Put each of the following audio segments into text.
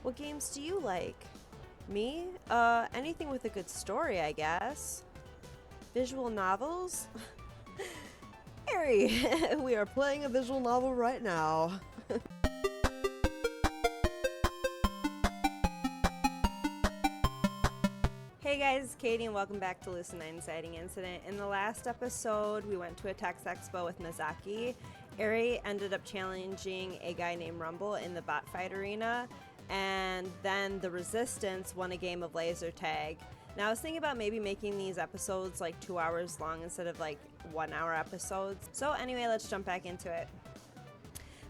What games do you like? Me? Anything with a good story, I guess. Visual novels? Airi, we are playing a visual novel right now. Hey guys, it's Katie and welcome back to Lucid and Inciting Incident. In the last episode, we went to a text expo with Misaki. Airi ended up challenging a guy named Rumble in the bot fight arena, and then the Resistance won a game of laser tag. Now I was thinking about maybe making these episodes like 2 hours long instead of like 1 hour episodes. So anyway, let's jump back into it.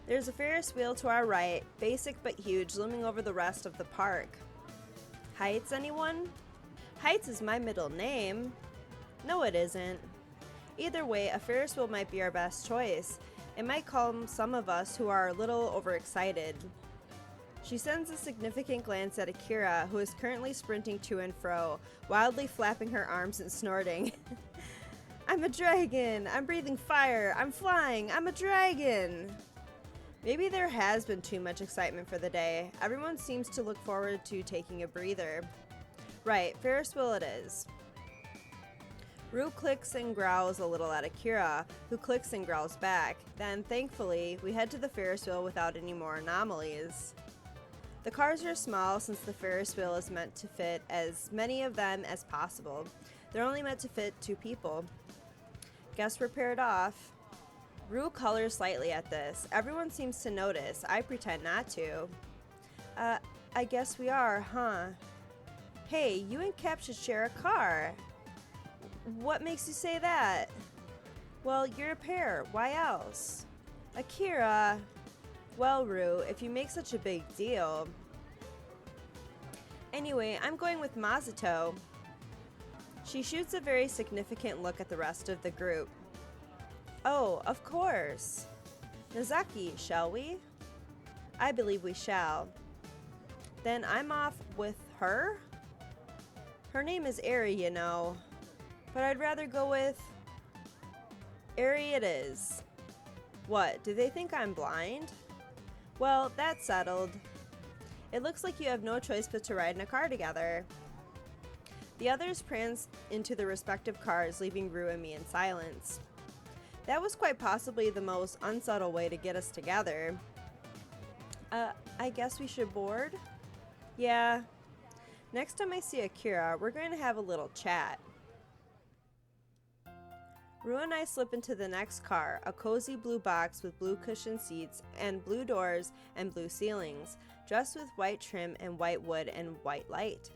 There's a Ferris wheel to our right, basic but huge, looming over the rest of the park. Heights, anyone? Heights is my middle name. No, it isn't. Either way, a Ferris wheel might be our best choice. It might calm some of us who are a little overexcited. She sends a significant glance at Akira, who is currently sprinting to and fro, wildly flapping her arms and snorting. I'm a dragon! I'm breathing fire! I'm flying! I'm a dragon! Maybe there has been too much excitement for the day. Everyone seems to look forward to taking a breather. Right, Ferris wheel it is. Rui clicks and growls a little at Akira, who clicks and growls back. Then, thankfully, we head to the Ferris wheel without any more anomalies. The cars are small since the Ferris wheel is meant to fit as many of them as possible. They're only meant to fit 2 people. Guess we're paired off. Rui colors slightly at this. Everyone seems to notice. I pretend not to. I guess we are, huh? Hey, you and Cap should share a car. What makes you say that? Well, you're a pair. Why else? Akira. Well, Rui, if you make such a big deal. Anyway, I'm going with Masato. She shoots a very significant look at the rest of the group. Oh, of course. Misaki, shall we? I believe we shall. Then I'm off with her? Her name is Airi, you know. But I'd rather go with... Airi it is. What, do they think I'm blind? Well, that's settled. It looks like you have no choice but to ride in a car together. The others prance into their respective cars, leaving Rui and me in silence. That was quite possibly the most unsubtle way to get us together. I guess we should board? Yeah. Next time I see Akira, we're going to have a little chat. Rui and I slip into the next car, a cozy blue box with blue cushioned seats and blue doors and blue ceilings, dressed with white trim and white wood and white light.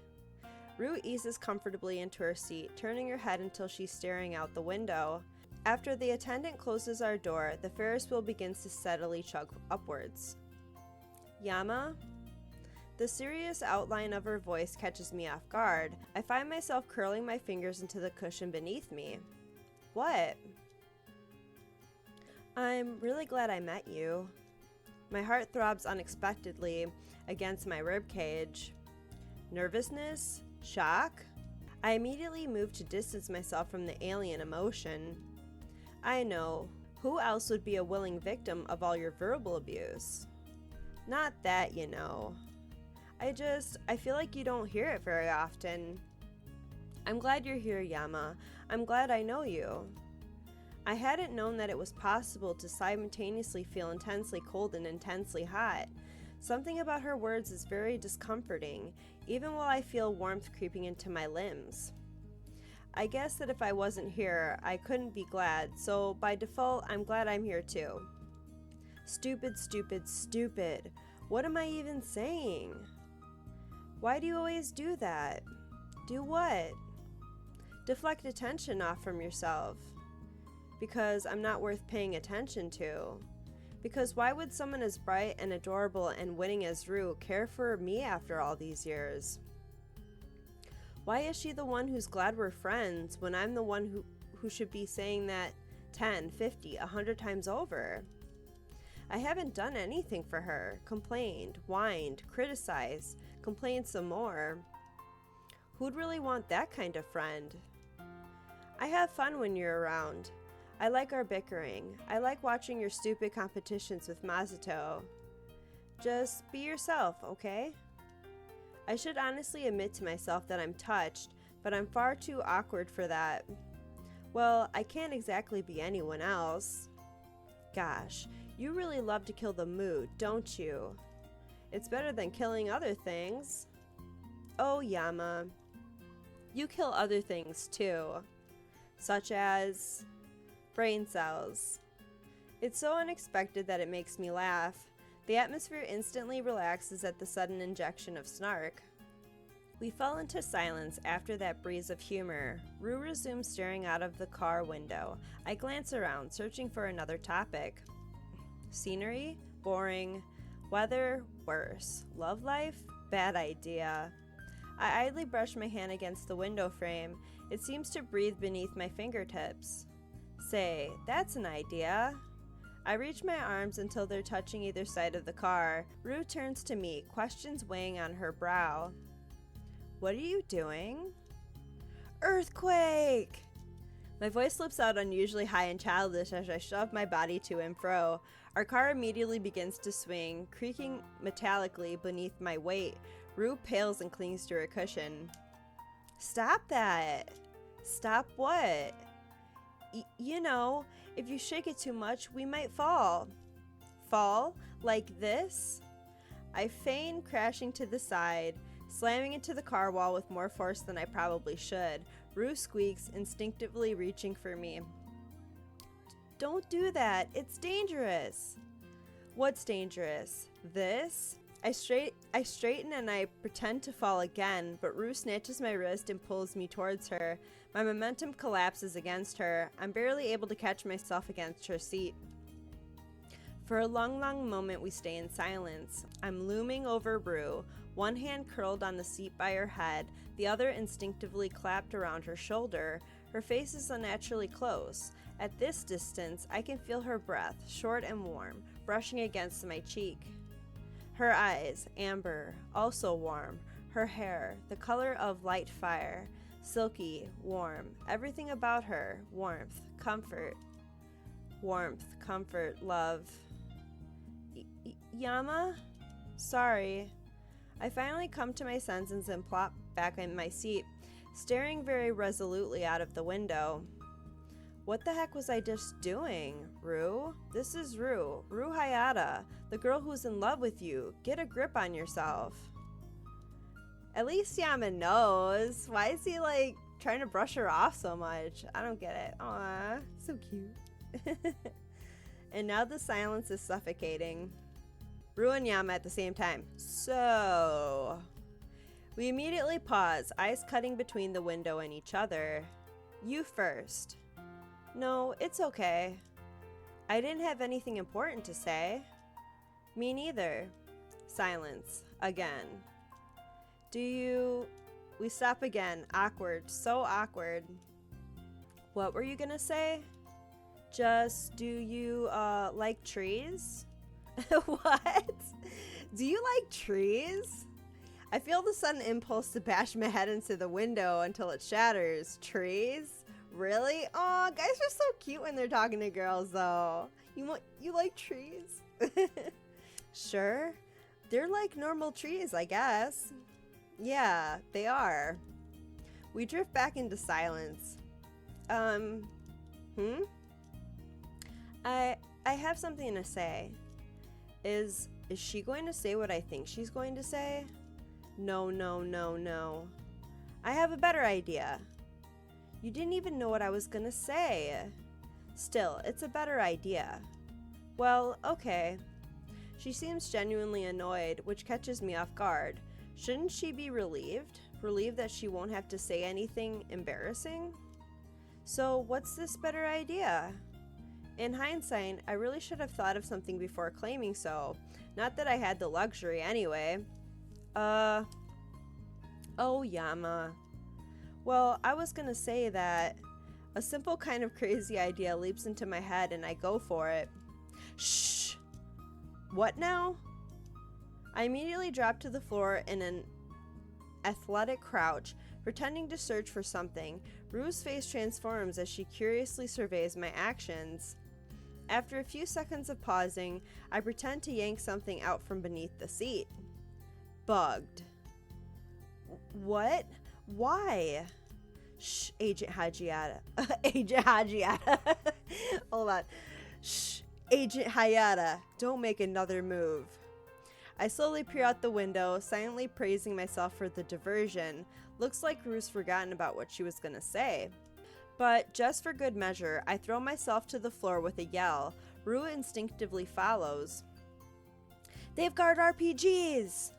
Rui eases comfortably into her seat, turning her head until she's staring out the window. After the attendant closes our door, the Ferris wheel begins to steadily chug upwards. Yama? The serious outline of her voice catches me off guard. I find myself curling my fingers into the cushion beneath me. What? I'm really glad I met you. My heart throbs unexpectedly against my ribcage. Nervousness? Shock? I immediately move to distance myself from the alien emotion. I know. Who else would be a willing victim of all your verbal abuse? Not that, you know. I feel like you don't hear it very often. I'm glad you're here, Yama. I'm glad I know you. I hadn't known that it was possible to simultaneously feel intensely cold and intensely hot. Something about her words is very discomforting, even while I feel warmth creeping into my limbs. I guess that if I wasn't here, I couldn't be glad, so by default, I'm glad I'm here too. Stupid, stupid, stupid. What am I even saying? Why do you always do that? Do what? Deflect attention off from yourself. Because I'm not worth paying attention to. Because why would someone as bright and adorable and winning as Rui care for me after all these years? Why is she the one who's glad we're friends when I'm the one who should be saying that 10, 50, 100 times over? I haven't done anything for her. Complained, whined, criticized, complained some more. Who'd really want that kind of friend? I have fun when you're around. I like our bickering. I like watching your stupid competitions with Masato. Just be yourself, okay? I should honestly admit to myself that I'm touched, but I'm far too awkward for that. Well, I can't exactly be anyone else. Gosh, you really love to kill the mood, don't you? It's better than killing other things. Oh, Yama. You kill other things too, such as brain cells. It's so unexpected that it makes me laugh. The atmosphere instantly relaxes at the sudden injection of snark. We fell into silence after that breeze of humor. Rue resumes staring out of the car window. I glance around, searching for another topic. Scenery? Boring. Weather? Worse. Love life? Bad idea. I idly brush my hand against the window frame. It seems to breathe beneath my fingertips. Say, that's an idea. I reach my arms until they're touching either side of the car. Rue turns to me, questions weighing on her brow. What are you doing? Earthquake! My voice slips out unusually high and childish as I shove my body to and fro. Our car immediately begins to swing, creaking metallically beneath my weight. Rue pales and clings to her cushion. Stop that! Stop what? You know, if you shake it too much, we might fall. Fall? Like this? I feign crashing to the side, slamming into the car wall with more force than I probably should. Rue squeaks, instinctively reaching for me. Don't do that. It's dangerous. What's dangerous? This? I straighten and I pretend to fall again, but Rue snatches my wrist and pulls me towards her. My momentum collapses against her. I'm barely able to catch myself against her seat. For a long moment, we stay in silence. I'm looming over Rue, one hand curled on the seat by her head, the other instinctively clapped around her shoulder. Her face is unnaturally close. At this distance, I can feel her breath, short and warm, brushing against my cheek. Her eyes, amber, also warm. Her hair, the color of light fire, silky, warm. Everything about her, warmth, comfort. Warmth, comfort, love. Yama? Sorry. I finally come to my senses and plop back in my seat, staring very resolutely out of the window. What the heck was I just doing, Rue? This is Rue Hayata, the girl who's in love with you. Get a grip on yourself. At least Yama knows. Why is he like trying to brush her off so much? I don't get it. Aw, so cute. And now the silence is suffocating. Rue and Yama at the same time. So, we immediately pause, eyes cutting between the window and each other. You first. No, it's okay. I didn't have anything important to say. Me neither. Silence. Again. We stop again. Awkward. So awkward. What were you gonna say? Just, do you, like trees? What? Do you like trees? I feel the sudden impulse to bash my head into the window until it shatters. Trees? Really? Aw, guys are so cute when they're talking to girls, though. You like trees? Sure. They're like normal trees, I guess. Yeah, they are. We drift back into silence. I have something to say. Is she going to say what I think she's going to say? No. I have a better idea. You didn't even know what I was gonna say. Still, it's a better idea. Well, okay. She seems genuinely annoyed, which catches me off guard. Shouldn't she be relieved? Relieved that she won't have to say anything embarrassing? So, what's this better idea? In hindsight, I really should have thought of something before claiming so. Not that I had the luxury anyway. Oh, Yama. Well, I was gonna say that a simple kind of crazy idea leaps into my head and I go for it. Shh! What now? I immediately drop to the floor in an athletic crouch, pretending to search for something. Rue's face transforms as she curiously surveys my actions. After a few seconds of pausing, I pretend to yank something out from beneath the seat. Bugged. What? Why? Shh, Agent Hajiata. Agent Hajiata. Hold on. Shh, Agent Hayata. Don't make another move. I slowly peer out the window, silently praising myself for the diversion. Looks like Rue's forgotten about what she was gonna say. But just for good measure, I throw myself to the floor with a yell. Rue instinctively follows. They've got RPGs!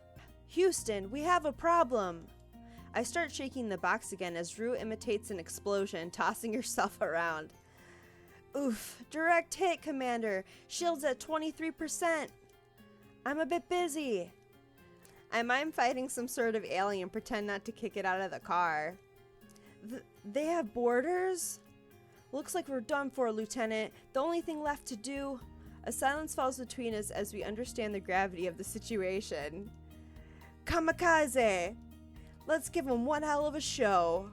Houston, we have a problem! I start shaking the box again as Rue imitates an explosion, tossing herself around. Oof, direct hit, Commander. Shield's at 23%. I'm a bit busy. I mime fighting some sort of alien, pretend not to kick it out of the car. They have borders? Looks like we're done for, Lieutenant. The only thing left to do... A silence falls between us as we understand the gravity of the situation. Kamikaze! Let's give them one hell of a show.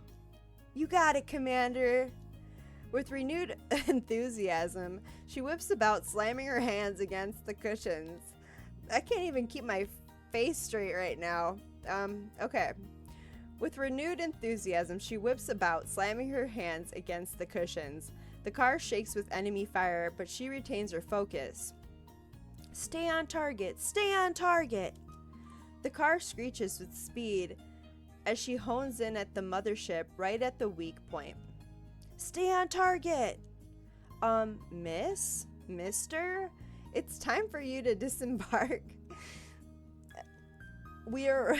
You got it, Commander. With renewed enthusiasm, she whips about, slamming her hands against the cushions. I can't even keep my face straight right now. Okay. With renewed enthusiasm, she whips about, slamming her hands against the cushions. The car shakes with enemy fire, but she retains her focus. Stay on target! Stay on target! The car screeches with speed as she hones in at the mothership right at the weak point. Stay on target! Mister? It's time for you to disembark. We're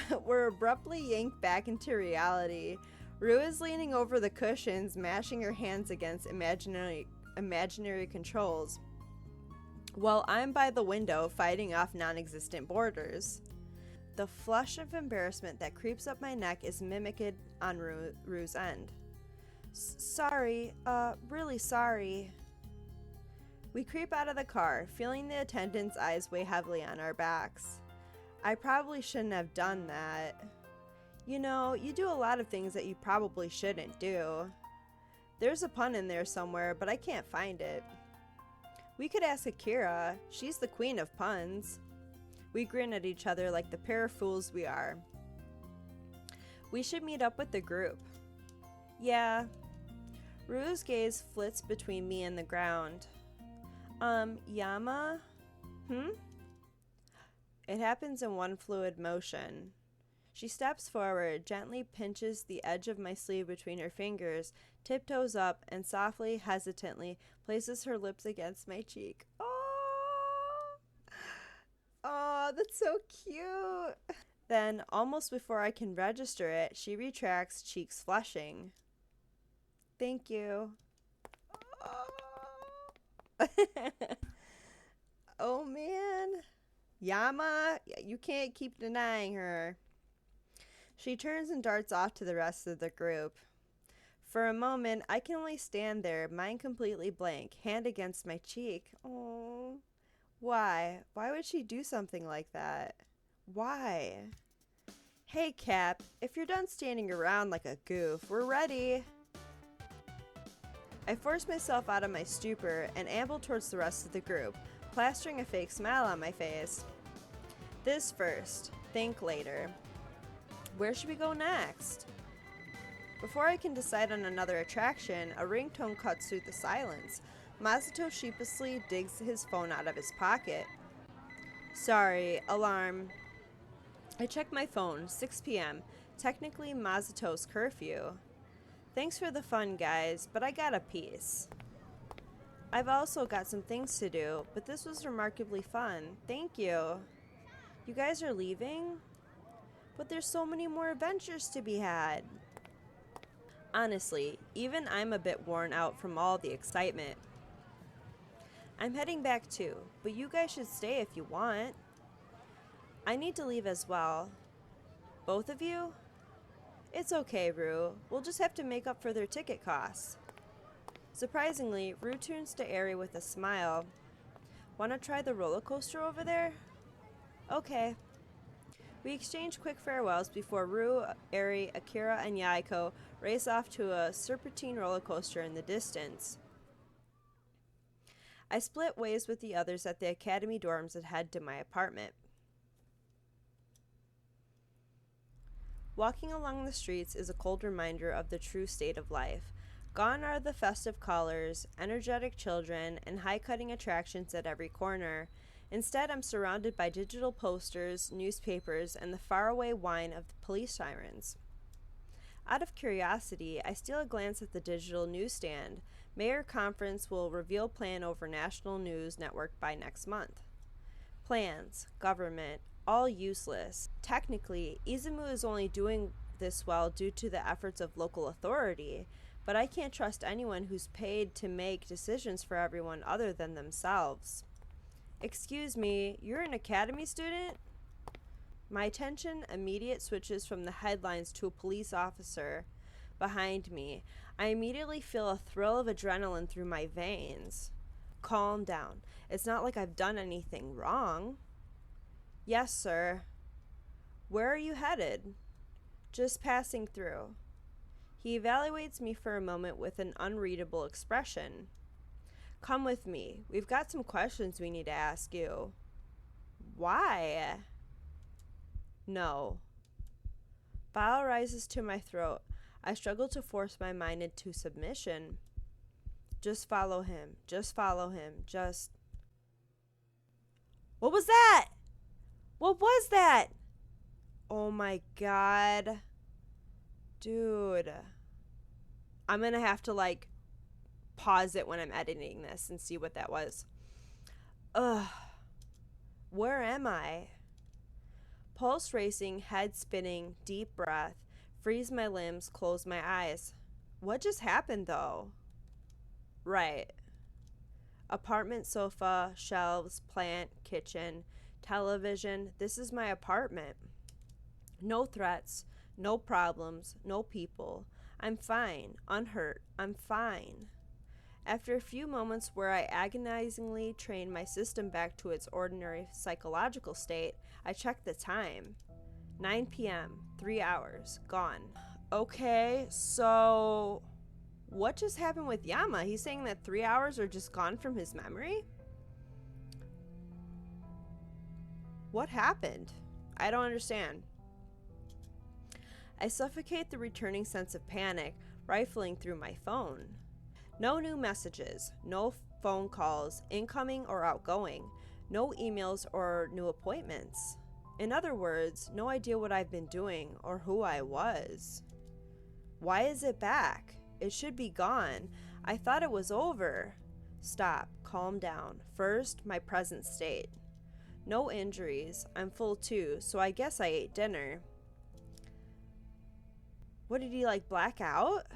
abruptly yanked back into reality. Rue is leaning over the cushions, mashing her hands against imaginary controls, while I'm by the window fighting off non-existent borders. The flush of embarrassment that creeps up my neck is mimicked on Rue's end. Sorry, really sorry. We creep out of the car, feeling the attendant's eyes weigh heavily on our backs. I probably shouldn't have done that. You know, you do a lot of things that you probably shouldn't do. There's a pun in there somewhere, but I can't find it. We could ask Akira. She's the queen of puns. We grin at each other like the pair of fools we are. We should meet up with the group. Yeah. Rue's gaze flits between me and the ground. Yama? It happens in one fluid motion. She steps forward, gently pinches the edge of my sleeve between her fingers, tiptoes up, and softly, hesitantly, places her lips against my cheek. Oh, that's so cute. Then, almost before I can register it, she retracts, cheeks flushing. Thank you. Oh, man. Yama, you can't keep denying her. She turns and darts off to the rest of the group. For a moment, I can only stand there, mind completely blank, hand against my cheek. Oh, why? Why would she do something like that? Why? Hey, Cap, if you're done standing around like a goof, we're ready. I force myself out of my stupor and amble towards the rest of the group, plastering a fake smile on my face. This first, think later. Where should we go next? Before I can decide on another attraction, a ringtone cuts through the silence. Masato sheepishly digs his phone out of his pocket. Sorry, alarm. I check my phone, 6 p.m., technically Masato's curfew. Thanks for the fun, guys, but I got a piece. I've also got some things to do, but this was remarkably fun. Thank you. You guys are leaving? But there's so many more adventures to be had. Honestly, even I'm a bit worn out from all the excitement. I'm heading back too, but you guys should stay if you want. I need to leave as well. Both of you? It's okay, Rue. We'll just have to make up for their ticket costs. Surprisingly, Rue turns to Airi with a smile. Want to try the roller coaster over there? Okay. We exchange quick farewells before Rue, Airi, Akira, and Yahiko race off to a serpentine roller coaster in the distance. I split ways with the others at the academy dorms and head to my apartment. Walking along the streets is a cold reminder of the true state of life. Gone are the festive colors, energetic children, and high-cutting attractions at every corner. Instead, I'm surrounded by digital posters, newspapers, and the faraway whine of the police sirens. Out of curiosity, I steal a glance at the digital newsstand. Mayor conference will reveal plan over national news network by next month. Plans, government, all useless. Technically, Izumu is only doing this well due to the efforts of local authority, but I can't trust anyone who's paid to make decisions for everyone other than themselves. Excuse me, you're an academy student? My attention immediately switches from the headlines to a police officer behind me. I immediately feel a thrill of adrenaline through my veins. Calm down. It's not like I've done anything wrong. Yes, sir. Where are you headed? Just passing through. He evaluates me for a moment with an unreadable expression. Come with me. We've got some questions we need to ask you. Why? No. Bile rises to my throat. I struggle to force my mind into submission. Just follow him. Just follow him. Just... What was that? What was that? Oh my god. Dude. I'm gonna have to, pause it when I'm editing this and see what that was. Ugh. Where am I? Pulse racing, head spinning, deep breath. Freeze my limbs, close my eyes. What just happened, though? Right. Apartment sofa, shelves, plant, kitchen, television. This is my apartment. No threats, no problems, no people. I'm fine, unhurt, I'm fine. After a few moments where I agonizingly train my system back to its ordinary psychological state, I check the time. 9 p.m., 3 hours, gone. Okay, so what just happened with Yama? He's saying that 3 hours are just gone from his memory? What happened? I don't understand. I suffocate the returning sense of panic, rifling through my phone. No new messages, no phone calls, incoming or outgoing, no emails or new appointments. In other words, no idea what I've been doing or who I was. Why is it back? It should be gone. I thought it was over. Stop, calm down. First, my present state. No injuries. I'm full too, so I guess I ate dinner. What did he black out?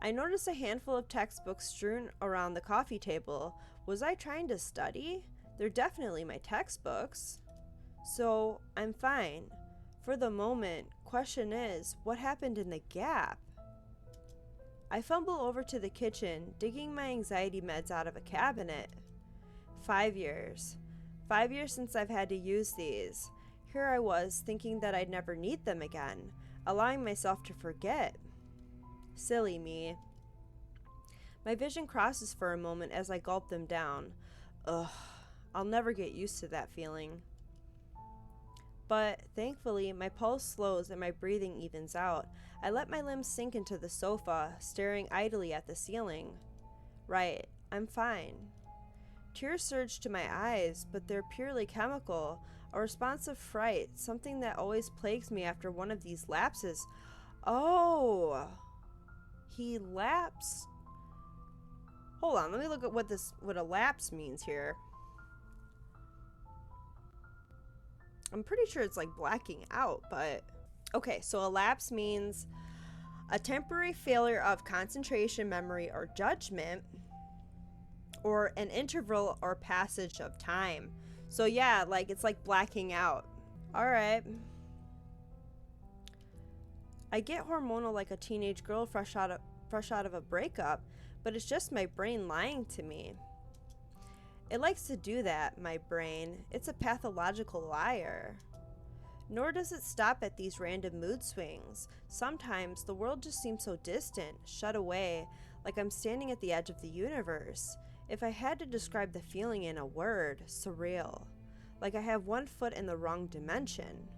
I noticed a handful of textbooks strewn around the coffee table. Was I trying to study? They're definitely my textbooks. So, I'm fine. For the moment, question is, what happened in the gap? I fumble over to the kitchen, digging my anxiety meds out of a cabinet. 5 years. 5 years since I've had to use these. Here I was, thinking that I'd never need them again, allowing myself to forget. Silly me. My vision crosses for a moment as I gulp them down. Ugh, I'll never get used to that feeling. But, thankfully, my pulse slows and my breathing evens out. I let my limbs sink into the sofa, staring idly at the ceiling. Right, I'm fine. Tears surge to my eyes, but they're purely chemical, a response of fright, something that always plagues me after one of these lapses. Oh! He lapsed? Hold on, let me look at what a lapse means here. I'm pretty sure it's blacking out, but... Okay, so a lapse means a temporary failure of concentration, memory, or judgment, or an interval or passage of time. So yeah, it's blacking out. Alright. I get hormonal like a teenage girl fresh out of a breakup, but it's just my brain lying to me. It likes to do that, my brain. It's a pathological liar. Nor does it stop at these random mood swings. Sometimes the world just seems so distant, shut away, like I'm standing at the edge of the universe. If I had to describe the feeling in a word, surreal. Like I have one foot in the wrong dimension.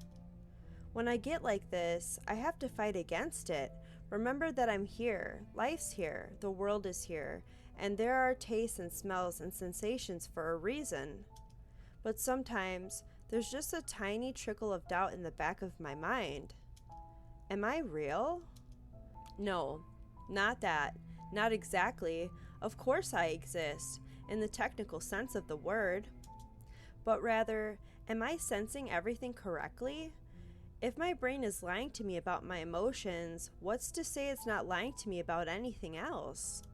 When I get like this, I have to fight against it. Remember that I'm here, life's here, the world is here, and there are tastes and smells and sensations for a reason. But sometimes, there's just a tiny trickle of doubt in the back of my mind. Am I real? No, not that. Not exactly. Of course I exist, in the technical sense of the word. But rather, am I sensing everything correctly? If my brain is lying to me about my emotions, what's to say it's not lying to me about anything else?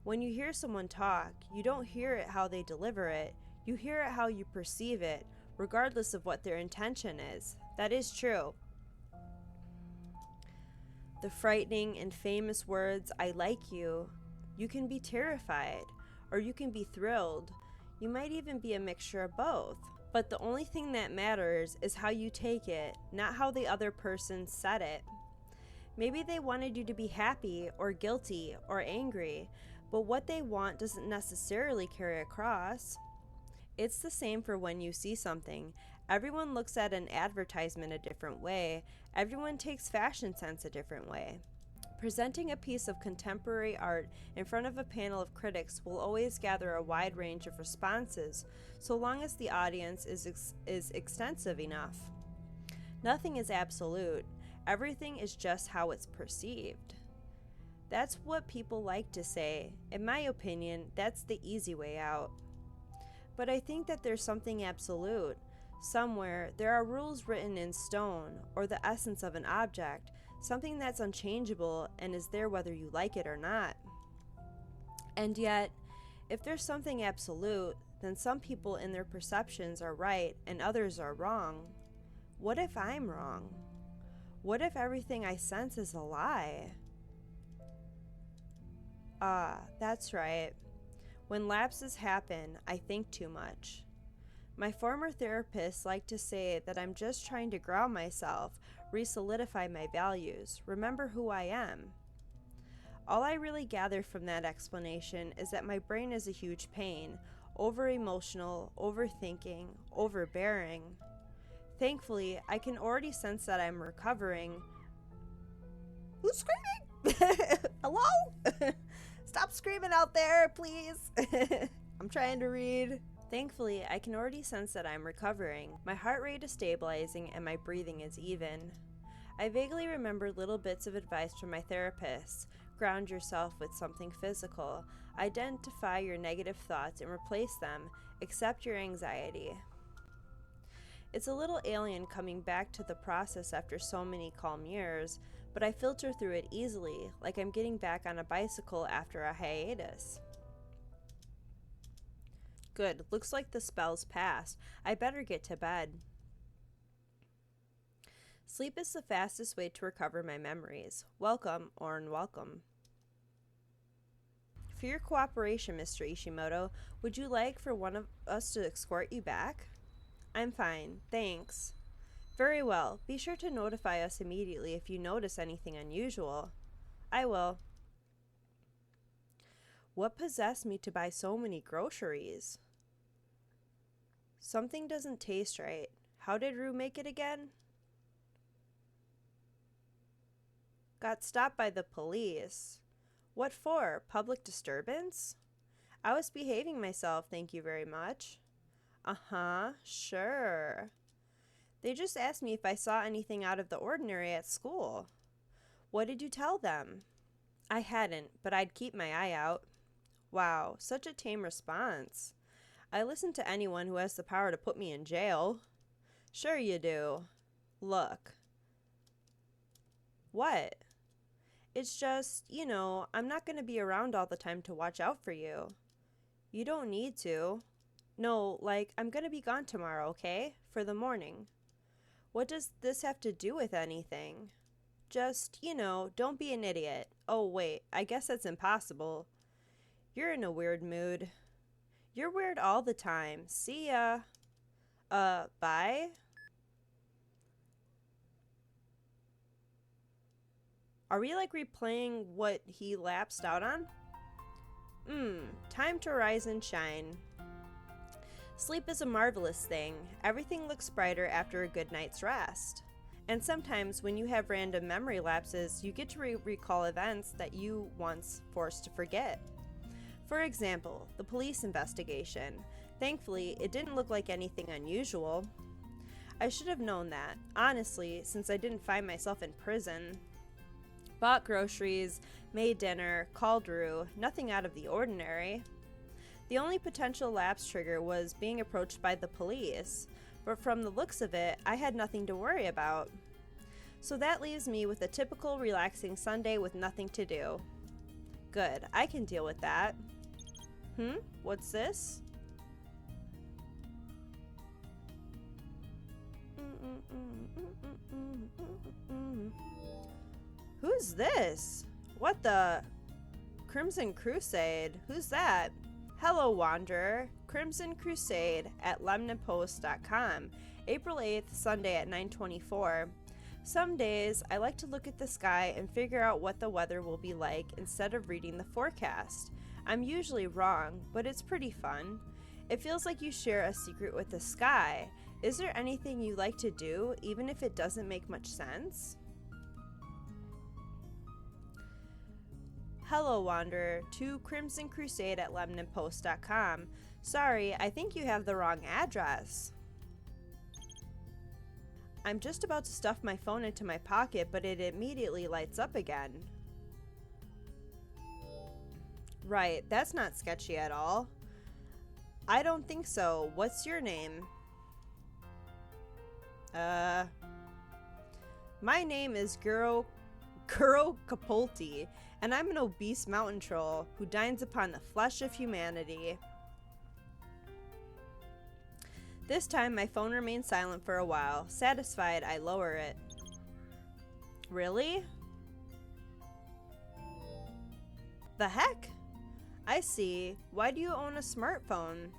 When you hear someone talk, you don't hear it how they deliver it, you hear it how you perceive it, regardless of what their intention is. That is true. The frightening and famous words, "I like you," you can be terrified, or you can be thrilled. You might even be a mixture of both. But the only thing that matters is how you take it, not how the other person said it. Maybe they wanted you to be happy, or guilty, or angry, but what they want doesn't necessarily carry across. It's the same for when you see something. Everyone looks at an advertisement a different way. Everyone takes fashion sense a different way. Presenting a piece of contemporary art in front of a panel of critics will always gather a wide range of responses, so long as the audience is extensive enough. Nothing is absolute. Everything is just how it's perceived. That's what people like to say. In my opinion, that's the easy way out. But I think that there's something absolute. Somewhere, there are rules written in stone, or the essence of an object, something that's unchangeable and is there whether you like it or not. And yet, if there's something absolute, then some people in their perceptions are right and others are wrong. What if I'm wrong? What if everything I sense is a lie? That's right. When lapses happen, I think too much. My former therapist liked to say that I'm just trying to ground myself, re-solidify my values, remember who I am. All I really gather from that explanation is that my brain is a huge pain, over-emotional, overthinking, overbearing. Thankfully, I can already sense that I'm recovering. Who's screaming? Hello? Stop screaming out there, please. I'm trying to read. Thankfully, I can already sense that I'm recovering. My heart rate is stabilizing and my breathing is even. I vaguely remember little bits of advice from my therapist. Ground yourself with something physical. Identify your negative thoughts and replace them. Accept your anxiety. It's a little alien coming back to the process after so many calm years, but I filter through it easily, like I'm getting back on a bicycle after a hiatus. Good, looks like the spell's passed. I better get to bed. Sleep is the fastest way to recover my memories. Welcome, or unwelcome. For your cooperation, Mr. Ishimoto, would you like for one of us to escort you back? I'm fine, thanks. Very well. Be sure to notify us immediately if you notice anything unusual. I will. What possessed me to buy so many groceries? Something doesn't taste right. How did Rue make it again? Got stopped by the police. What for? Public disturbance? I was behaving myself, thank you very much. Sure. They just asked me if I saw anything out of the ordinary at school. What did you tell them? I hadn't, but I'd keep my eye out. Wow, such a tame response. I listen to anyone who has the power to put me in jail. Sure you do. Look. What? It's just, I'm not going to be around all the time to watch out for you. You don't need to. No, I'm going to be gone tomorrow, okay? For the morning. What does this have to do with anything? Just, don't be an idiot. Oh, wait, I guess that's impossible. You're in a weird mood. You're weird all the time. See ya. Bye? Are we replaying what he lapsed out on? Time to rise and shine. Sleep is a marvelous thing. Everything looks brighter after a good night's rest. And sometimes when you have random memory lapses, you get to recall events that you once forced to forget. For example, the police investigation. Thankfully, it didn't look like anything unusual. I should have known that, honestly, since I didn't find myself in prison. Bought groceries, made dinner, called Rue, nothing out of the ordinary. The only potential lapse trigger was being approached by the police, but from the looks of it, I had nothing to worry about. So that leaves me with a typical relaxing Sunday with nothing to do. Good, I can deal with that. What's this? Who's this? What the? Crimson Crusade? Who's that? Hello, Wanderer. Crimson Crusade at lemninpost.com. April 8th, Sunday at 9:24. Some days, I like to look at the sky and figure out what the weather will be like instead of reading the forecast. I'm usually wrong, but it's pretty fun. It feels like you share a secret with the sky. Is there anything you like to do, even if it doesn't make much sense? Hello, Wanderer, to Crimson Crusade at lemninpost.com. Sorry, I think you have the wrong address. I'm just about to stuff my phone into my pocket, but it immediately lights up again. Right, that's not sketchy at all. I don't think so. What's your name? My name is Guro Capolti, and I'm an obese mountain troll who dines upon the flesh of humanity. This time, my phone remains silent for a while. Satisfied, I lower it. Really? The heck? I see. Why do you own a smartphone?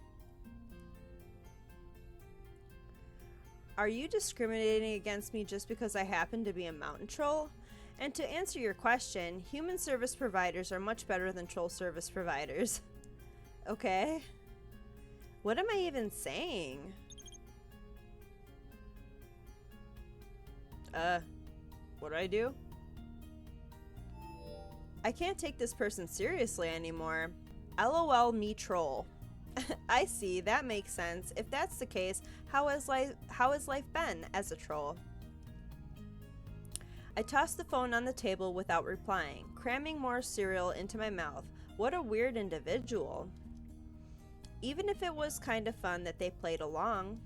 Are you discriminating against me just because I happen to be a mountain troll? And to answer your question, human service providers are much better than troll service providers. Okay. What am I even saying? What do I do? I can't take this person seriously anymore. LOL me troll. I see, that makes sense. If that's the case, how has life been as a troll? I tossed the phone on the table without replying, cramming more cereal into my mouth. What a weird individual. Even if it was kind of fun that they played along.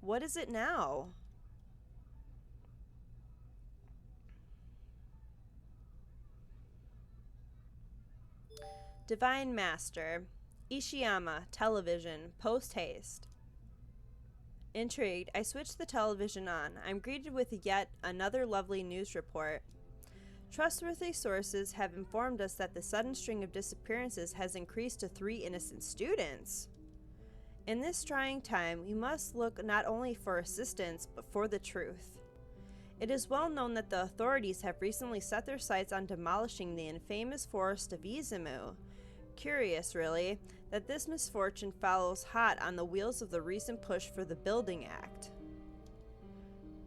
What is it now? Divine Master. Ishiyama, television, post-haste. Intrigued, I switch the television on. I'm greeted with yet another lovely news report. Trustworthy sources have informed us that the sudden string of disappearances has increased to 3 innocent students. In this trying time, we must look not only for assistance, but for the truth. It is well known that the authorities have recently set their sights on demolishing the infamous forest of Izumu. Curious, really, that this misfortune follows hot on the wheels of the recent push for the Building Act.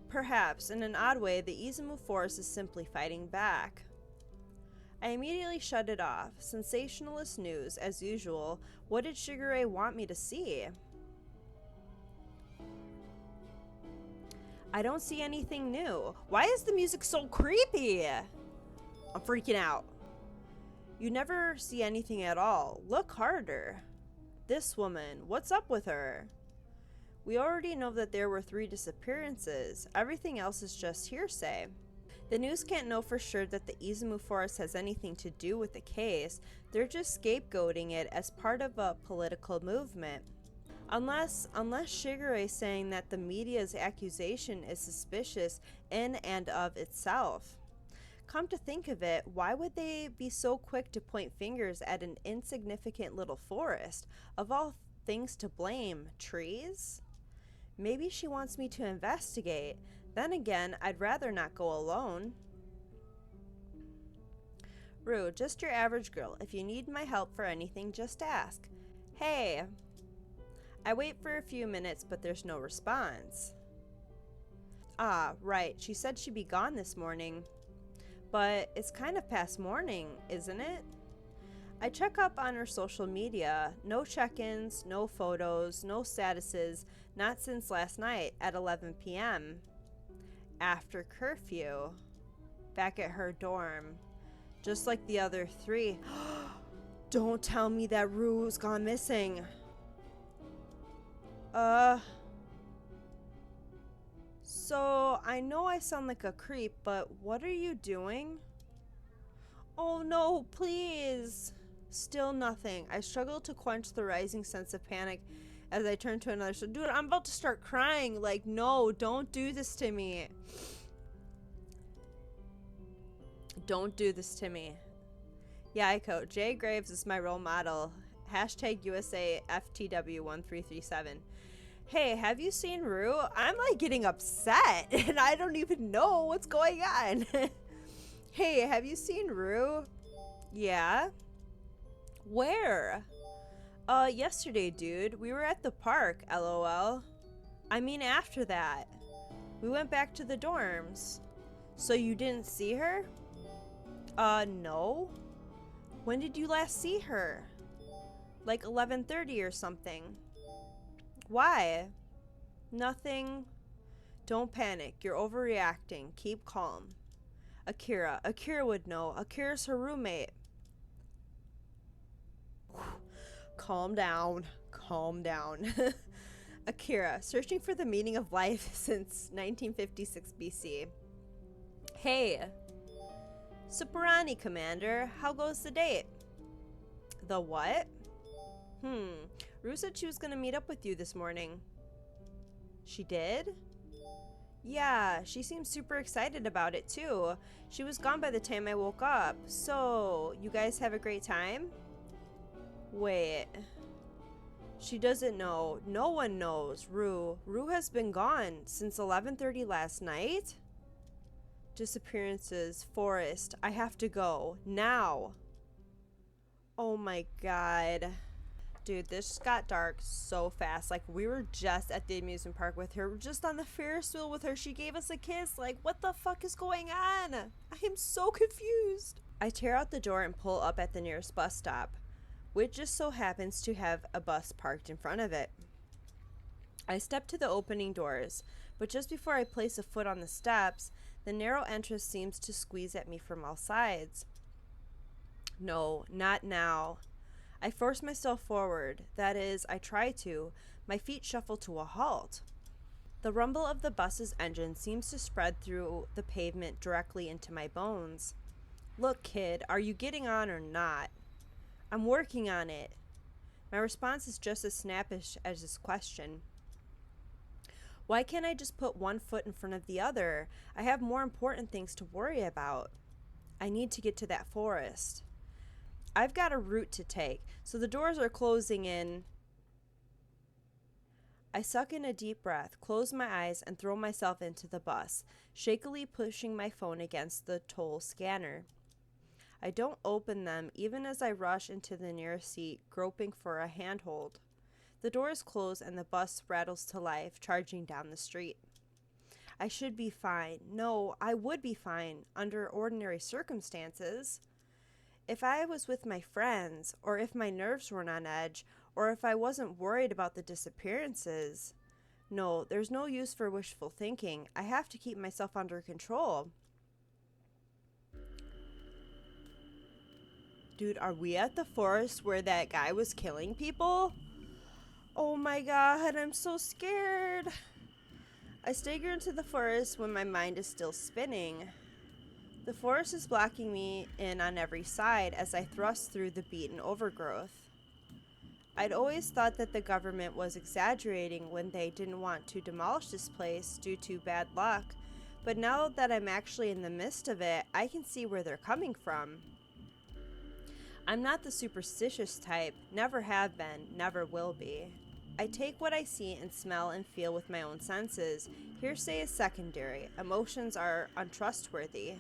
Perhaps, in an odd way, the Izumu force is simply fighting back. I immediately shut it off. Sensationalist news, as usual. What did Shigure want me to see? I don't see anything new. Why is the music so creepy? I'm freaking out. You never see anything at all. Look harder. This woman, what's up with her? We already know that there were 3 disappearances. Everything else is just hearsay. The news can't know for sure that the Izumu forest has anything to do with the case. They're just scapegoating it as part of a political movement. Unless Shigure is saying that the media's accusation is suspicious in and of itself. Come to think of it, why would they be so quick to point fingers at an insignificant little forest? Of all things to blame, trees? Maybe she wants me to investigate. Then again, I'd rather not go alone. Rue, just your average girl. If you need my help for anything, just ask. Hey. I wait for a few minutes, but there's no response. Ah, right. She said she'd be gone this morning. But it's kind of past morning, isn't it? I check up on her social media. No check-ins, no photos, no statuses, not since last night at 11 p.m. After curfew. Back at her dorm. Just like the other three. Don't tell me that Rui's gone missing. So, I know I sound like a creep, but what are you doing? Oh no, please! Still nothing. I struggle to quench the rising sense of panic as I turn to another. So, dude, I'm about to start crying. Like, no, don't do this to me. Don't do this to me. Yahiko, Jay Graves is my role model. Hashtag USA FTW1337. Hey, have you seen Rue? I'm like getting upset and I don't even know what's going on. Hey, have you seen Rue? Yeah. Where? Yesterday, dude. We were at the park, LOL. I mean, after that. We went back to the dorms. So you didn't see her? No. When did you last see her? Like 11:30 or something. Why? Nothing. Don't panic. You're overreacting. Keep calm. Akira. Akira would know. Akira's her roommate. Calm down. Calm down. Akira. Searching for the meaning of life since 1956 BC. Hey. Superani, Commander. How goes the date? The what? Rue said she was gonna meet up with you this morning. She did? Yeah, she seemed super excited about it too. She was gone by the time I woke up. So, you guys have a great time? Wait. She doesn't know. No one knows. Rue. Rue has been gone since 11:30 last night? Disappearances. Forest. I have to go. Now. Oh my god. Dude, this got dark so fast. Like, we were just at the amusement park with her. We're just on the Ferris wheel with her. She gave us a kiss. Like, what the fuck is going on? I am so confused. I tear out the door and pull up at the nearest bus stop, which just so happens to have a bus parked in front of it. I step to the opening doors, but just before I place a foot on the steps, the narrow entrance seems to squeeze at me from all sides. No, not now. I force myself forward. That is, I try to. My feet shuffle to a halt. The rumble of the bus's engine seems to spread through the pavement directly into my bones. Look, kid, are you getting on or not? I'm working on it. My response is just as snappish as his question. Why can't I just put one foot in front of the other? I have more important things to worry about. I need to get to that forest. I've got a route to take, so the doors are closing in. I suck in a deep breath, close my eyes, and throw myself into the bus, shakily pushing my phone against the toll scanner. I don't open them even as I rush into the nearest seat, groping for a handhold. The doors close and the bus rattles to life, charging down the street. I should be fine. No, I would be fine under ordinary circumstances. If I was with my friends, or if my nerves weren't on edge, or if I wasn't worried about the disappearances. No, there's no use for wishful thinking. I have to keep myself under control. Dude, are we at the forest where that guy was killing people? Oh my god, I'm so scared. I stagger into the forest when my mind is still spinning. The forest is blocking me in on every side as I thrust through the beaten overgrowth. I'd always thought that the government was exaggerating when they didn't want to demolish this place due to bad luck, but now that I'm actually in the midst of it, I can see where they're coming from. I'm not the superstitious type, never have been, never will be. I take what I see and smell and feel with my own senses. Hearsay is secondary. Emotions are untrustworthy.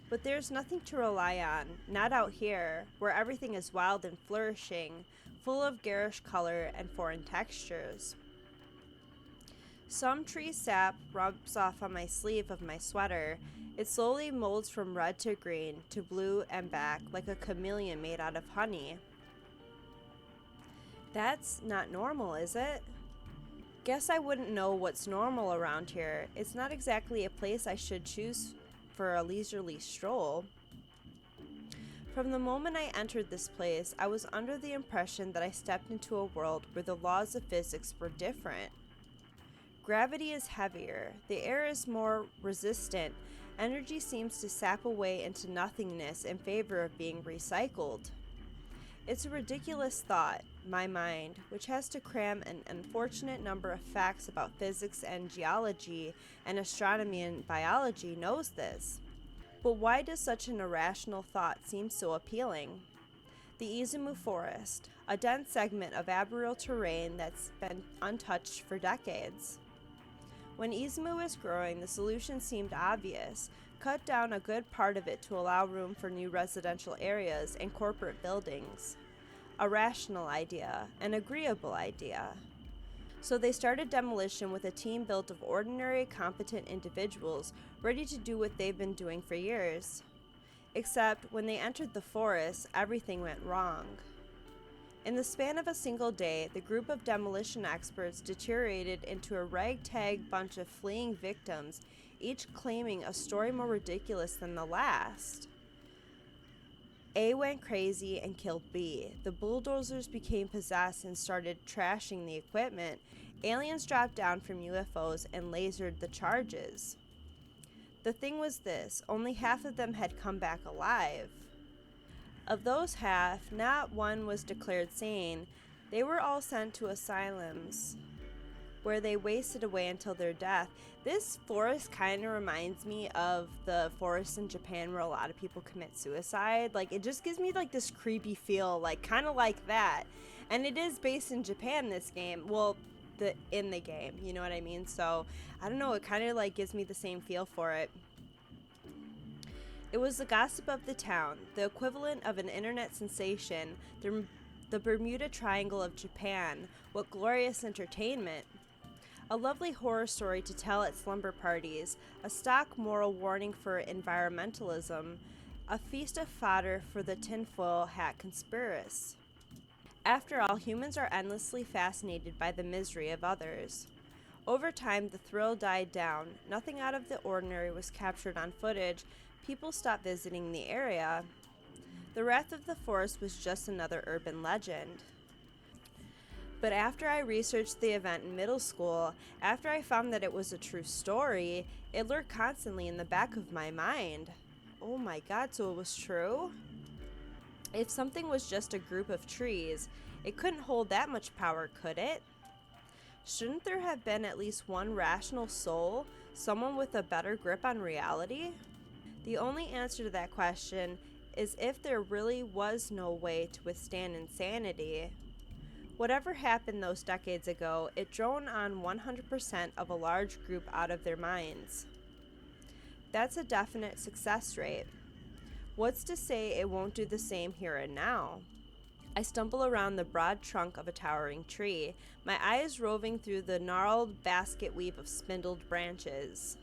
But there's nothing to rely on, not out here, where everything is wild and flourishing, full of garish color and foreign textures. Some tree sap rubs off on my sleeve of my sweater. It slowly molds from red to green to blue and back like a chameleon made out of honey. That's not normal, is it? Guess I wouldn't know what's normal around here. It's not exactly a place I should choose for a leisurely stroll. From the moment I entered this place, I was under the impression that I stepped into a world where the laws of physics were different. Gravity is heavier, the air is more resistant, energy seems to sap away into nothingness in favor of being recycled. It's a ridiculous thought, my mind, which has to cram an unfortunate number of facts about physics and geology and astronomy and biology, knows this. But why does such an irrational thought seem so appealing? The Izumu Forest, a dense segment of arboreal terrain that's been untouched for decades. When Izumu was growing, the solution seemed obvious. Cut down a good part of it to allow room for new residential areas and corporate buildings. A rational idea, an agreeable idea. So they started demolition with a team built of ordinary, competent individuals ready to do what they've been doing for years. Except when they entered the forest, everything went wrong. In the span of a single day, the group of demolition experts deteriorated into a ragtag bunch of fleeing victims, each claiming a story more ridiculous than the last. A went crazy and killed B. The bulldozers became possessed and started trashing the equipment. Aliens dropped down from UFOs and lasered the charges. The thing was this, only half of them had come back alive. Of those half, not one was declared sane. They were all sent to asylums, where they wasted away until their death. This forest kind of reminds me of the forest in Japan where a lot of people commit suicide. Like, it just gives me like this creepy feel, like kind of like that. And it is based in Japan, this game. Well, in the game, you know what I mean? So, I don't know, it kind of like gives me the same feel for it. It was the gossip of the town, the equivalent of an internet sensation, the Bermuda Triangle of Japan. What glorious entertainment! A lovely horror story to tell at slumber parties, a stock moral warning for environmentalism, a feast of fodder for the tinfoil hat conspiracists. After all, humans are endlessly fascinated by the misery of others. Over time, the thrill died down. Nothing out of the ordinary was captured on footage. People stopped visiting the area. The Wrath of the Forest was just another urban legend. But after I researched the event in middle school, after I found that it was a true story, it lurked constantly in the back of my mind. Oh my god, so it was true? If something was just a group of trees, it couldn't hold that much power, could it? Shouldn't there have been at least one rational soul, someone with a better grip on reality? The only answer to that question is if there really was no way to withstand insanity. Whatever happened those decades ago, it drove on 100% of a large group out of their minds. That's a definite success rate. What's to say it won't do the same here and now? I stumble around the broad trunk of a towering tree, my eyes roving through the gnarled basket weave of spindled branches.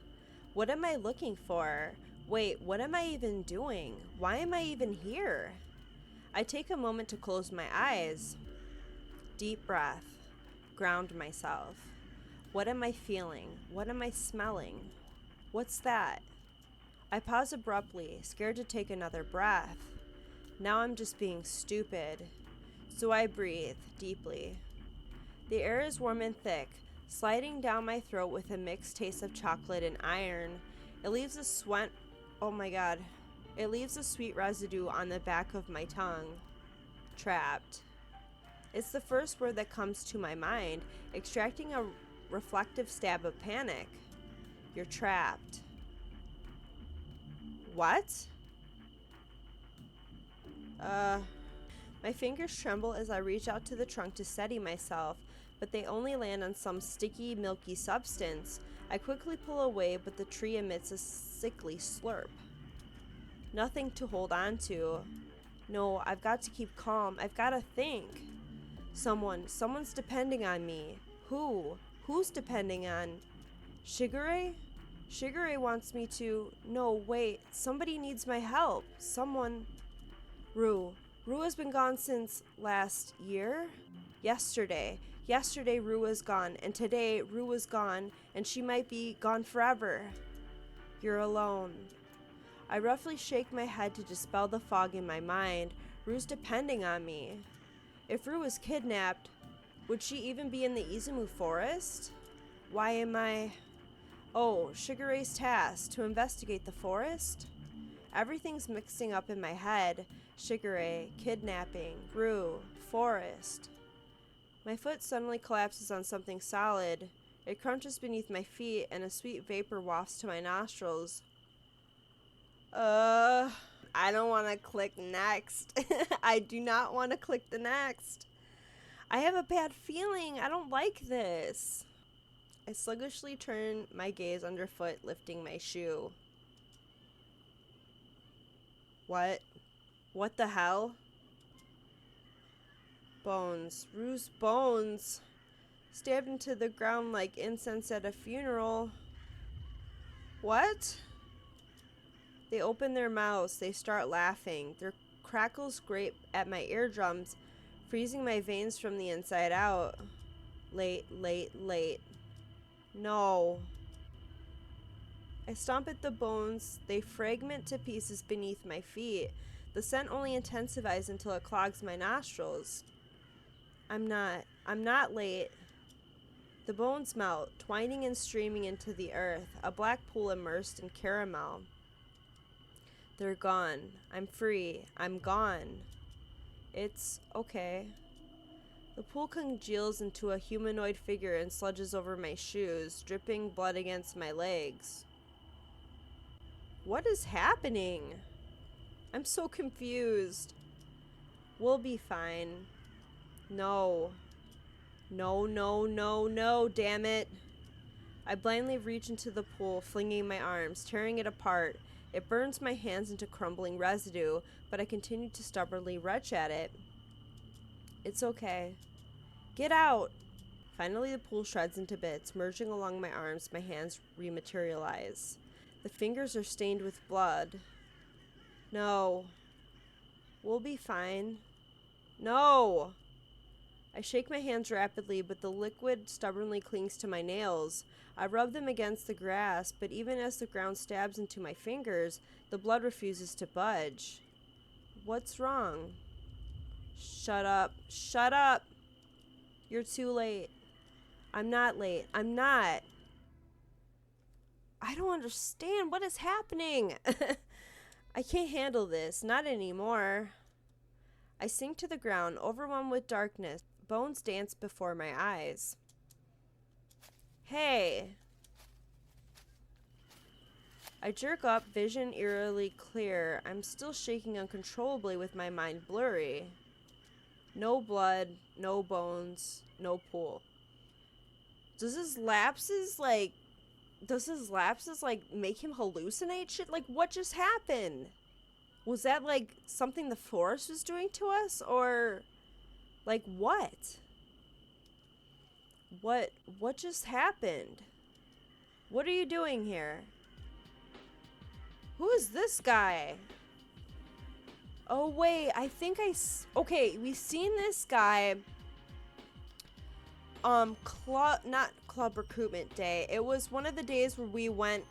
What am I looking for? Wait, what am I even doing? Why am I even here? I take a moment to close my eyes. Deep breath. Ground myself. What am I feeling? What am I smelling? What's that? I pause abruptly, scared to take another breath. Now I'm just being stupid. So I breathe deeply. The air is warm and thick, sliding down my throat with a mixed taste of chocolate and iron. It leaves a sweet residue on the back of my tongue. Trapped. It's the first word that comes to my mind, extracting a reflective stab of panic. You're trapped. What? My fingers tremble as I reach out to the trunk to steady myself, but they only land on some sticky, milky substance. I quickly pull away, but the tree emits a sickly slurp. Nothing to hold on to. No, I've got to keep calm. I've got to think. Someone's depending on me. Who? Who's depending on? Shigure? Shigure wants me to... No, wait. Somebody needs my help. Someone... Rue. Rue has been gone since last year? Yesterday. Yesterday Rue was gone, and today Rue was gone, and she might be gone forever. You're alone. I roughly shake my head to dispel the fog in my mind. Rue's depending on me. If Rue was kidnapped, would she even be in the Izumu forest? Why am I... Oh, Shigure's task, to investigate the forest? Everything's mixing up in my head. Shigure, kidnapping, Rue, forest. My foot suddenly collapses on something solid. It crunches beneath my feet, and a sweet vapor wafts to my nostrils. I don't want to click next. I do not want to click the next. I have a bad feeling. I don't like this. I sluggishly turn my gaze underfoot, lifting my shoe. What? What the hell? Bones. Rue's bones. Stabbed into the ground like incense at a funeral. What? They open their mouths. They start laughing. Their crackles grate at my eardrums, freezing my veins from the inside out. Late, late, late. No. I stomp at the bones. They fragment to pieces beneath my feet. The scent only intensifies until it clogs my nostrils. I'm not late. The bones melt, twining and streaming into the earth, a black pool immersed in caramel. They're gone. I'm free. I'm gone. It's okay. The pool congeals into a humanoid figure and sludges over my shoes, dripping blood against my legs. What is happening? I'm so confused. We'll be fine. No. No, no, no, no, damn it. I blindly reach into the pool, flinging my arms, tearing it apart. It burns my hands into crumbling residue, but I continue to stubbornly retch at it. It's okay. Get out! Finally, the pool shreds into bits. Merging along my arms, my hands rematerialize. The fingers are stained with blood. No. We'll be fine. No! I shake my hands rapidly, but the liquid stubbornly clings to my nails. I rub them against the grass, but even as the ground stabs into my fingers, the blood refuses to budge. What's wrong? Shut up. Shut up! You're too late. I'm not late. I'm not. I don't understand. What is happening? I can't handle this. Not anymore. I sink to the ground, overwhelmed with darkness. Bones dance before my eyes. Hey. I jerk up, vision eerily clear. I'm still shaking uncontrollably with my mind blurry. No blood, no bones, no pool. Does his lapses make him hallucinate shit? Like, what just happened? Was that like something the forest was doing to us, or like what? What just happened? What are you doing here? Who is this guy? Oh wait, I think okay, we've seen this guy not club recruitment day. It was one of the days where we went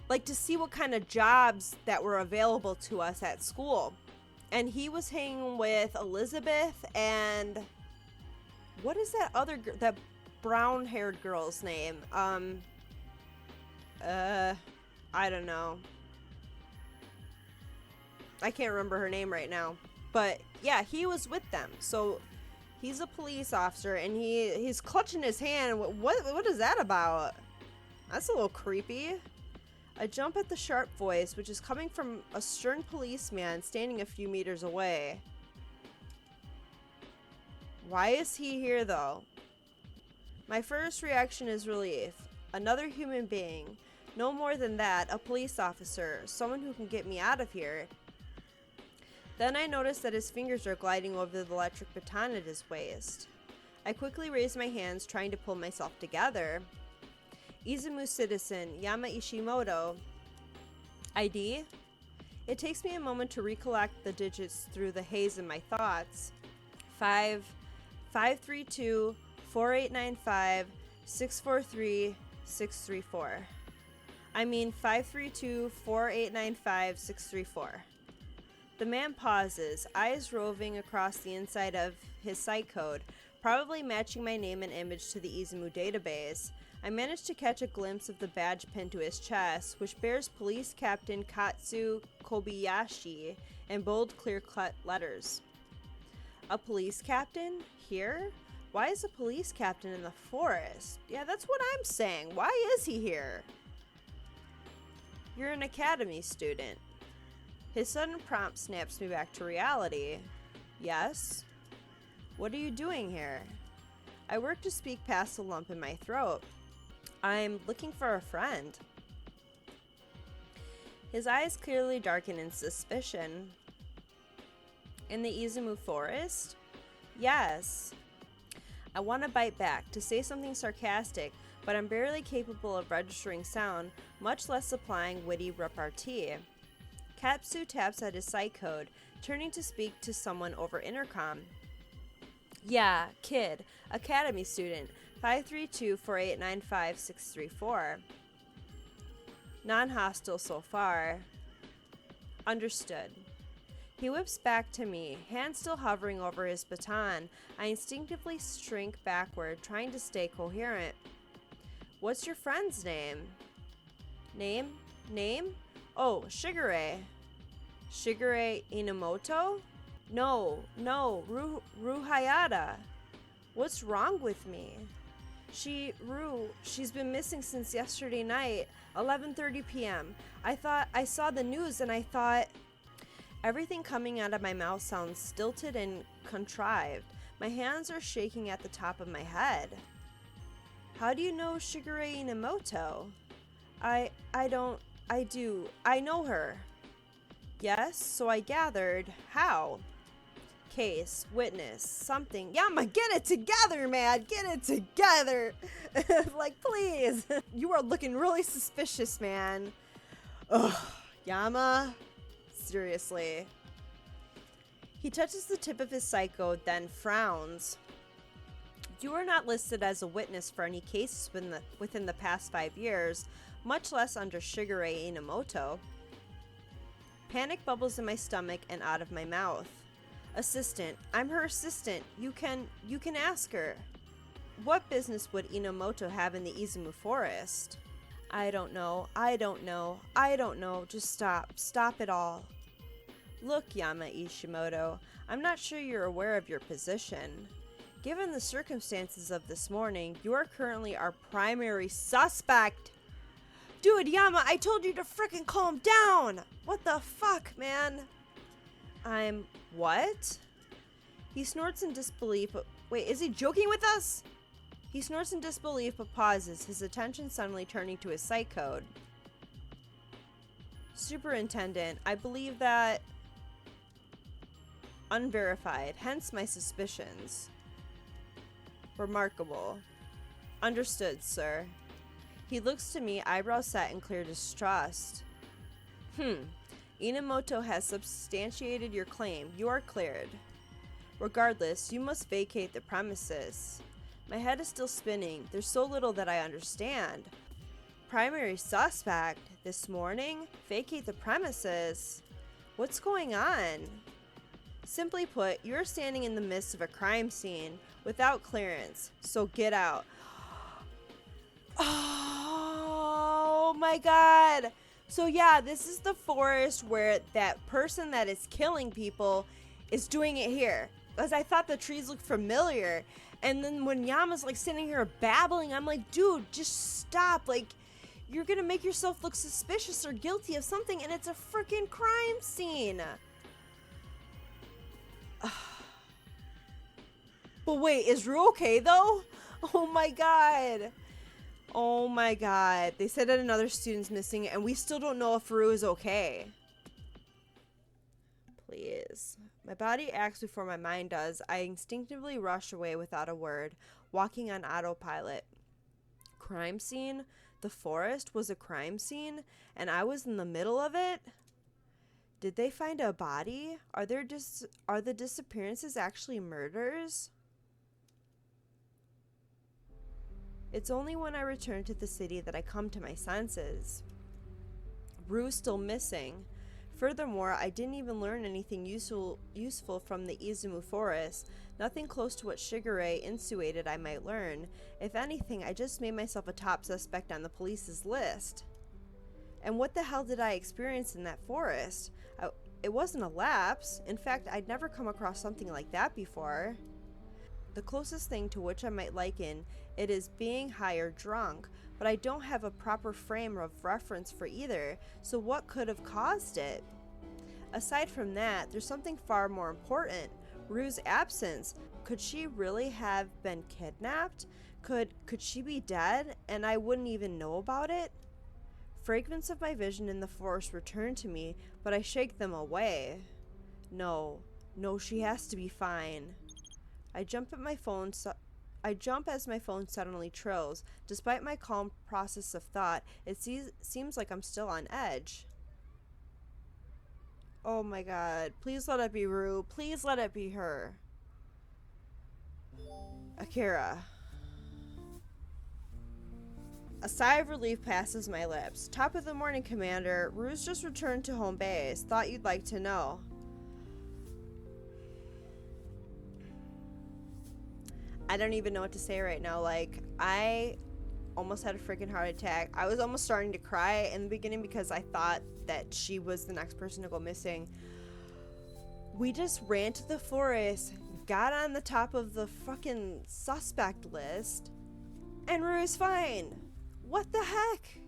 like to see what kind of jobs that were available to us at school. And he was hanging with Elizabeth and what is that brown-haired girl's name? I don't know. I can't remember her name right now. But yeah, he was with them. So he's a police officer and he's clutching his hand. What is that about? That's a little creepy. I jump at the sharp voice, which is coming from a stern policeman standing a few meters away. Why is he here, though? My first reaction is relief. Another human being. No more than that, a police officer. Someone who can get me out of here. Then I notice that his fingers are gliding over the electric baton at his waist. I quickly raise my hands, trying to pull myself together. Izumu citizen, Yama Ishimoto. ID? It takes me a moment to recollect the digits through the haze in my thoughts. 532 4895 643 634. I mean 532 4895 634. The man pauses, eyes roving across the inside of his site code, probably matching my name and image to the Izumu database. I managed to catch a glimpse of the badge pinned to his chest, which bears Police Captain Katsu Kobayashi in bold, clear-cut letters. A police captain? Here? Why is a police captain in the forest? Yeah, that's what I'm saying. Why is he here? You're an academy student. His sudden prompt snaps me back to reality. Yes? What are you doing here? I work to speak past the lump in my throat. I'm looking for a friend. His eyes clearly darken in suspicion. In the Izumu forest? Yes. I want to bite back, to say something sarcastic, but I'm barely capable of registering sound, much less supplying witty repartee. Katsu taps at his site code, turning to speak to someone over intercom. Yeah, kid, academy student, 532 4895 634. Non-hostile so far. Understood. He whips back to me, hand still hovering over his baton. I instinctively shrink backward, trying to stay coherent. What's your friend's name? Name? Oh, Shigure. Shigure Inamoto? No, Ru Hayata. What's wrong with me? She's been missing since yesterday night, 11:30 p.m. I saw the news and I thought... Everything coming out of my mouth sounds stilted and contrived. My hands are shaking at the top of my head. How do you know Shigure Inamoto? I do. I know her. Yes, so I gathered. How? Case, witness, something. Yama, get it together, man! Get it together! Like, please! You are looking really suspicious, man. Ugh, Yama? Seriously. He touches the tip of his psycho, then frowns. You are not listed as a witness for any cases within the past 5 years, much less under Shigure Inamoto. Panic bubbles in my stomach and out of my mouth. Assistant. I'm her assistant. You can ask her. What business would Inamoto have in the Izumu forest? I don't know. Just stop. Stop it all. Look, Yama Ishimoto, I'm not sure you're aware of your position. Given the circumstances of this morning, you are currently our primary suspect. Dude, Yama, I told you to frickin' calm down! What the fuck, man? I'm... what? He snorts in disbelief, but... wait, is he joking with us? He snorts in disbelief but pauses, his attention suddenly turning to his site code. Superintendent, I believe that... unverified, hence my suspicions. Remarkable. Understood, sir. He looks to me, eyebrows set in clear distrust. Inamoto has substantiated your claim. You are cleared. Regardless, you must vacate the premises. My head is still spinning. There's so little that I understand. Primary suspect? This morning? Vacate the premises? What's going on? Simply put, you're standing in the midst of a crime scene without clearance, so get out. Oh my god! So yeah, this is the forest where that person that is killing people is doing it here. Because I thought the trees looked familiar. And then when Yama's like sitting here babbling, I'm like, dude, just stop. Like, you're gonna make yourself look suspicious or guilty of something, and it's a freaking crime scene. But wait, is Rue okay though? Oh my god. Oh my god. They said that another student's missing and we still don't know if Rue is okay. Please. My body acts before my mind does. I instinctively rush away without a word, walking on autopilot. Crime scene? The forest was a crime scene, and I was in the middle of it? Did they find a body? Are the disappearances actually murders? It's only when I return to the city that I come to my senses. Rue's still missing. Furthermore, I didn't even learn anything useful from the Izumu forest, nothing close to what Shigure insinuated I might learn. If anything, I just made myself a top suspect on the police's list. And what the hell did I experience in that forest? It wasn't a lapse. In fact, I'd never come across something like that before. The closest thing to which I might liken it is being high or drunk, but I don't have a proper frame of reference for either, so what could have caused it? Aside from that, there's something far more important. Rue's absence. Could she really have been kidnapped? Could she be dead and I wouldn't even know about it? Fragments of my vision in the forest return to me, but I shake them away. No, she has to be fine. I jump as my phone suddenly trills. Despite my calm process of thought, it seems like I'm still on edge. Oh my god. Please let it be Rue. Please let it be her. Akira. A sigh of relief passes my lips. Top of the morning, Commander. Rue's just returned to home base. Thought you'd like to know. I don't even know what to say right now. Like, I almost had a freaking heart attack. I was almost starting to cry in the beginning because I thought that she was the next person to go missing. We just ran to the forest, got on the top of the fucking suspect list, and Rue is fine. What the heck?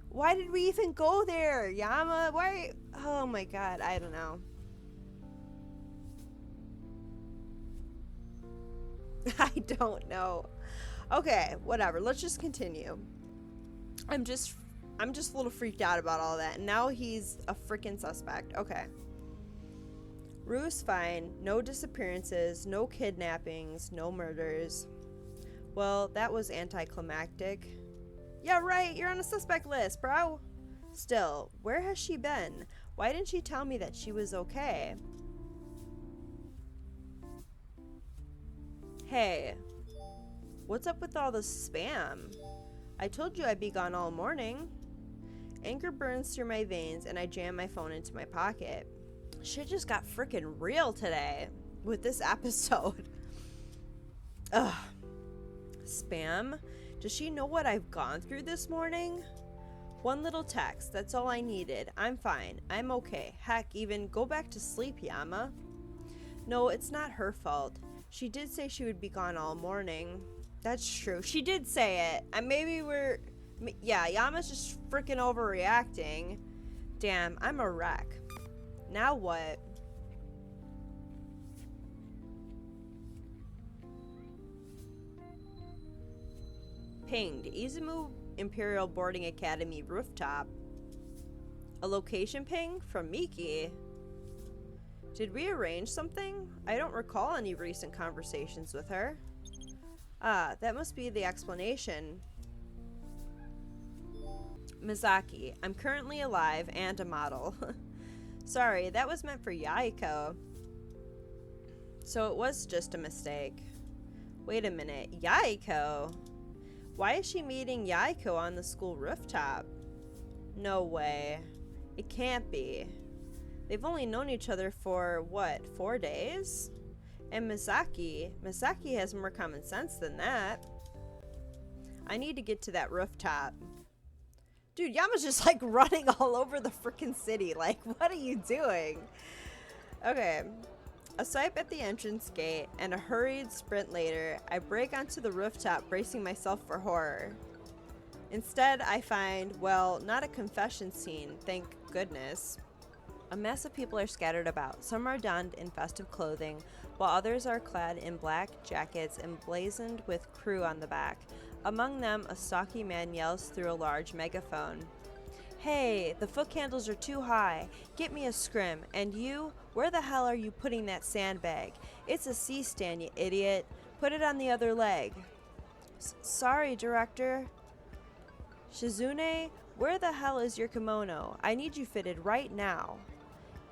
Why did we even go there? Yama, why? Oh my god, I don't know. I don't know. Okay, whatever. Let's just continue. I'm just a little freaked out about all that. Now he's a freaking suspect. Okay. Rue's fine. No disappearances, no kidnappings, no murders. Well, that was anticlimactic. Yeah, right. You're on a suspect list, bro. Still, where has she been? Why didn't she tell me that she was okay? Hey, what's up with all the spam? I told you I'd be gone all morning. Anger burns through my veins and I jam my phone into my pocket. Shit just got freaking real today with this episode. Ugh. Spam? Does she know what I've gone through this morning? One little text, that's all I needed. I'm fine. I'm okay. Heck, even go back to sleep, Yama. No, it's not her fault. She did say she would be gone all morning. That's true. She did say it. And maybe yeah, Yama's just freaking overreacting. Damn, I'm a wreck. Now what? Pinged. Izumu Imperial Boarding Academy rooftop. A location ping from Miki. Did we arrange something? I don't recall any recent conversations with her. Ah, that must be the explanation. Misaki, I'm currently alive and a model. Sorry, that was meant for Yahiko. So it was just a mistake. Wait a minute, Yahiko? Why is she meeting Yahiko on the school rooftop? No way. It can't be. They've only known each other for, what, 4 days? And Misaki has more common sense than that. I need to get to that rooftop. Dude, Yama's just like running all over the freaking city. Like, what are you doing? Okay. A swipe at the entrance gate and a hurried sprint later, I break onto the rooftop, bracing myself for horror. Instead, I find, well, not a confession scene, thank goodness. A mass of people are scattered about. Some are donned in festive clothing, while others are clad in black jackets emblazoned with crew on the back. Among them, a stocky man yells through a large megaphone. Hey, the foot candles are too high. Get me a scrim. And you? Where the hell are you putting that sandbag? It's a C-stand, you idiot. Put it on the other leg. Sorry, director. Shizune, where the hell is your kimono? I need you fitted right now.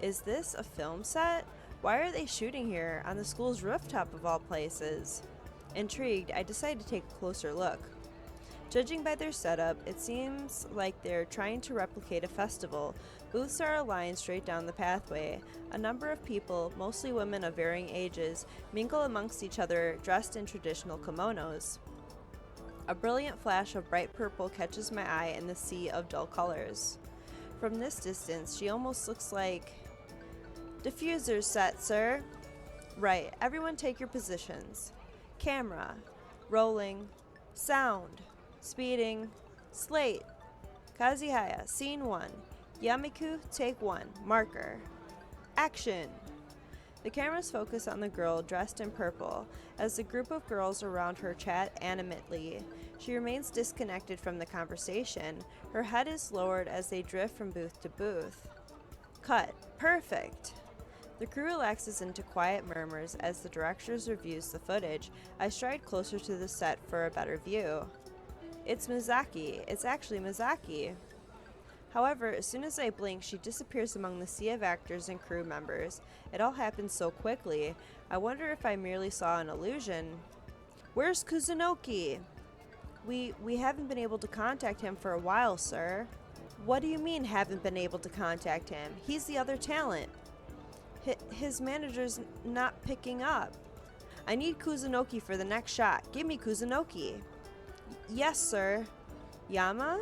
Is this a film set? Why are they shooting here on the school's rooftop of all places? Intrigued, I decide to take a closer look. Judging by their setup, it seems like they're trying to replicate a festival. Booths are aligned straight down the pathway. A number of people, mostly women of varying ages, mingle amongst each other dressed in traditional kimonos. A brilliant flash of bright purple catches my eye in the sea of dull colors. From this distance, she almost looks like... Diffuser set, sir. Right, everyone take your positions. Camera. Rolling. Sound. Speeding. Slate. Kazihaya, scene 1. Yamiku, take 1. Marker. Action. The cameras focus on the girl dressed in purple, as the group of girls around her chat animatedly. She remains disconnected from the conversation. Her head is lowered as they drift from booth to booth. Cut. Perfect. The crew relaxes into quiet murmurs as the director reviews the footage. I stride closer to the set for a better view. It's Misaki. It's actually Misaki. However, as soon as I blink, she disappears among the sea of actors and crew members. It all happens so quickly. I wonder if I merely saw an illusion. Where's Kuzunoki? We haven't been able to contact him for a while, sir. What do you mean haven't been able to contact him? He's the other talent. His manager's not picking up. I need Kuzunoki for the next shot. Give me Kuzunoki. Yes, sir. Yama?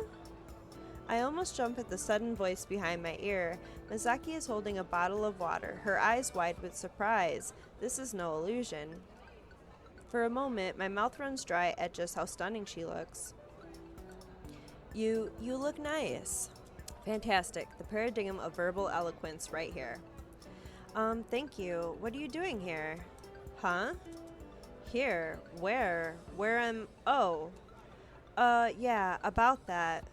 I almost jump at the sudden voice behind my ear. Misaki is holding a bottle of water, her eyes wide with surprise. This is no illusion. For a moment, my mouth runs dry at just how stunning she looks. You look nice. Fantastic. The paradigm of verbal eloquence right here. Thank you. What are you doing here? Huh? Here? Where? Where am... Oh. Yeah, about that.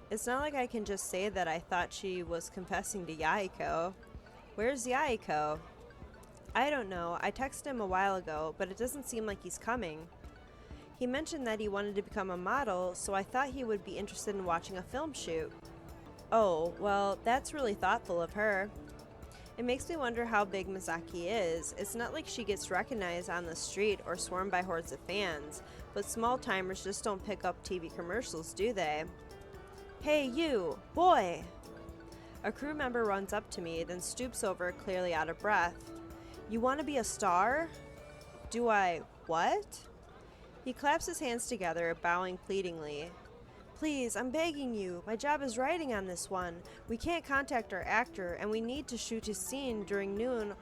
It's not like I can just say that I thought she was confessing to Yahiko. Where's Yahiko? I don't know. I texted him a while ago, but it doesn't seem like he's coming. He mentioned that he wanted to become a model, so I thought he would be interested in watching a film shoot. Oh, well, that's really thoughtful of her. It makes me wonder how big Misaki is. It's not like she gets recognized on the street or swarmed by hordes of fans, but small-timers just don't pick up TV commercials, do they? Hey, you! Boy! A crew member runs up to me, then stoops over, clearly out of breath. You want to be a star? Do I... what? He claps his hands together, bowing pleadingly. Please, I'm begging you. My job is writing on this one. We can't contact our actor, and we need to shoot his scene during noon,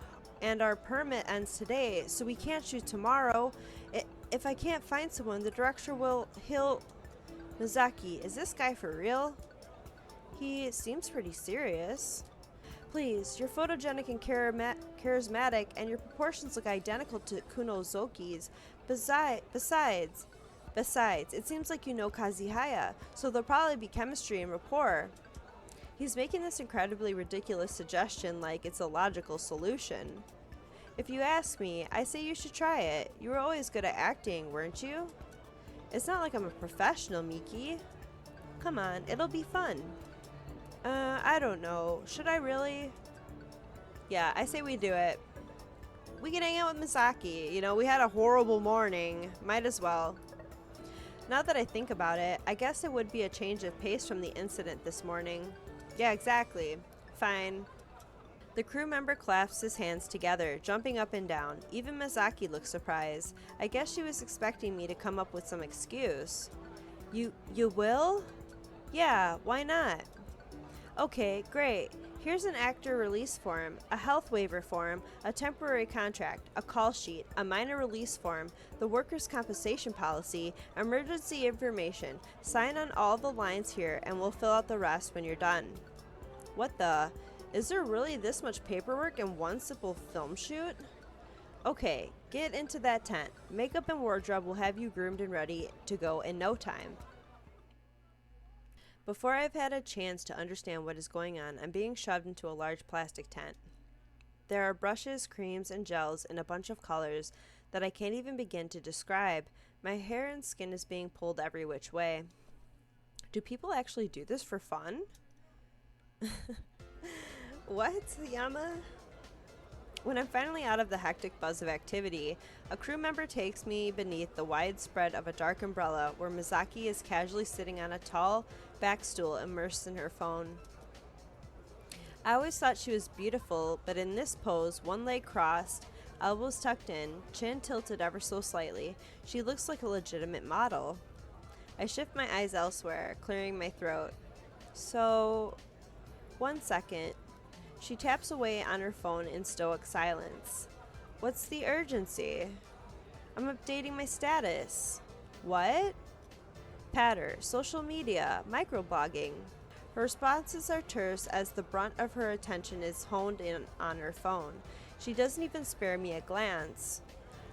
and our permit ends today, so we can't shoot tomorrow. If I can't find someone, the director he'll... Misaki, is this guy for real? He seems pretty serious. Please, you're photogenic and charismatic, and your proportions look identical to Kunozoki's. Besides, it seems like you know Kazihaya, so there'll probably be chemistry and rapport. He's making this incredibly ridiculous suggestion like it's a logical solution. If you ask me, I say you should try it. You were always good at acting, weren't you? It's not like I'm a professional, Miki. Come on, it'll be fun. I don't know. Should I really? Yeah, I say we do it. We can hang out with Misaki. You know, we had a horrible morning. Might as well. Now that I think about it, I guess it would be a change of pace from the incident this morning. Yeah, exactly. Fine. The crew member clasps his hands together, jumping up and down. Even Misaki looks surprised. I guess she was expecting me to come up with some excuse. You will? Yeah, why not? Okay, great. Here's an actor release form, a health waiver form, a temporary contract, a call sheet, a minor release form, the workers' compensation policy, emergency information. Sign on all the lines here and we'll fill out the rest when you're done. What the? Is there really this much paperwork in one simple film shoot? Okay, get into that tent. Makeup and wardrobe will have you groomed and ready to go in no time. Before I've had a chance to understand what is going on, I'm being shoved into a large plastic tent. There are brushes, creams, and gels in a bunch of colors that I can't even begin to describe. My hair and skin is being pulled every which way. Do people actually do this for fun? What, Yama? When I'm finally out of the hectic buzz of activity, a crew member takes me beneath the wide spread of a dark umbrella where Misaki is casually sitting on a tall back stool immersed in her phone. I always thought she was beautiful, but in this pose, one leg crossed, elbows tucked in, chin tilted ever so slightly, she looks like a legitimate model. I shift my eyes elsewhere, clearing my throat. So, 1 second. She taps away on her phone in stoic silence. What's the urgency? I'm updating my status. What? Patter, social media, microblogging. Her responses are terse as the brunt of her attention is honed in on her phone. She doesn't even spare me a glance.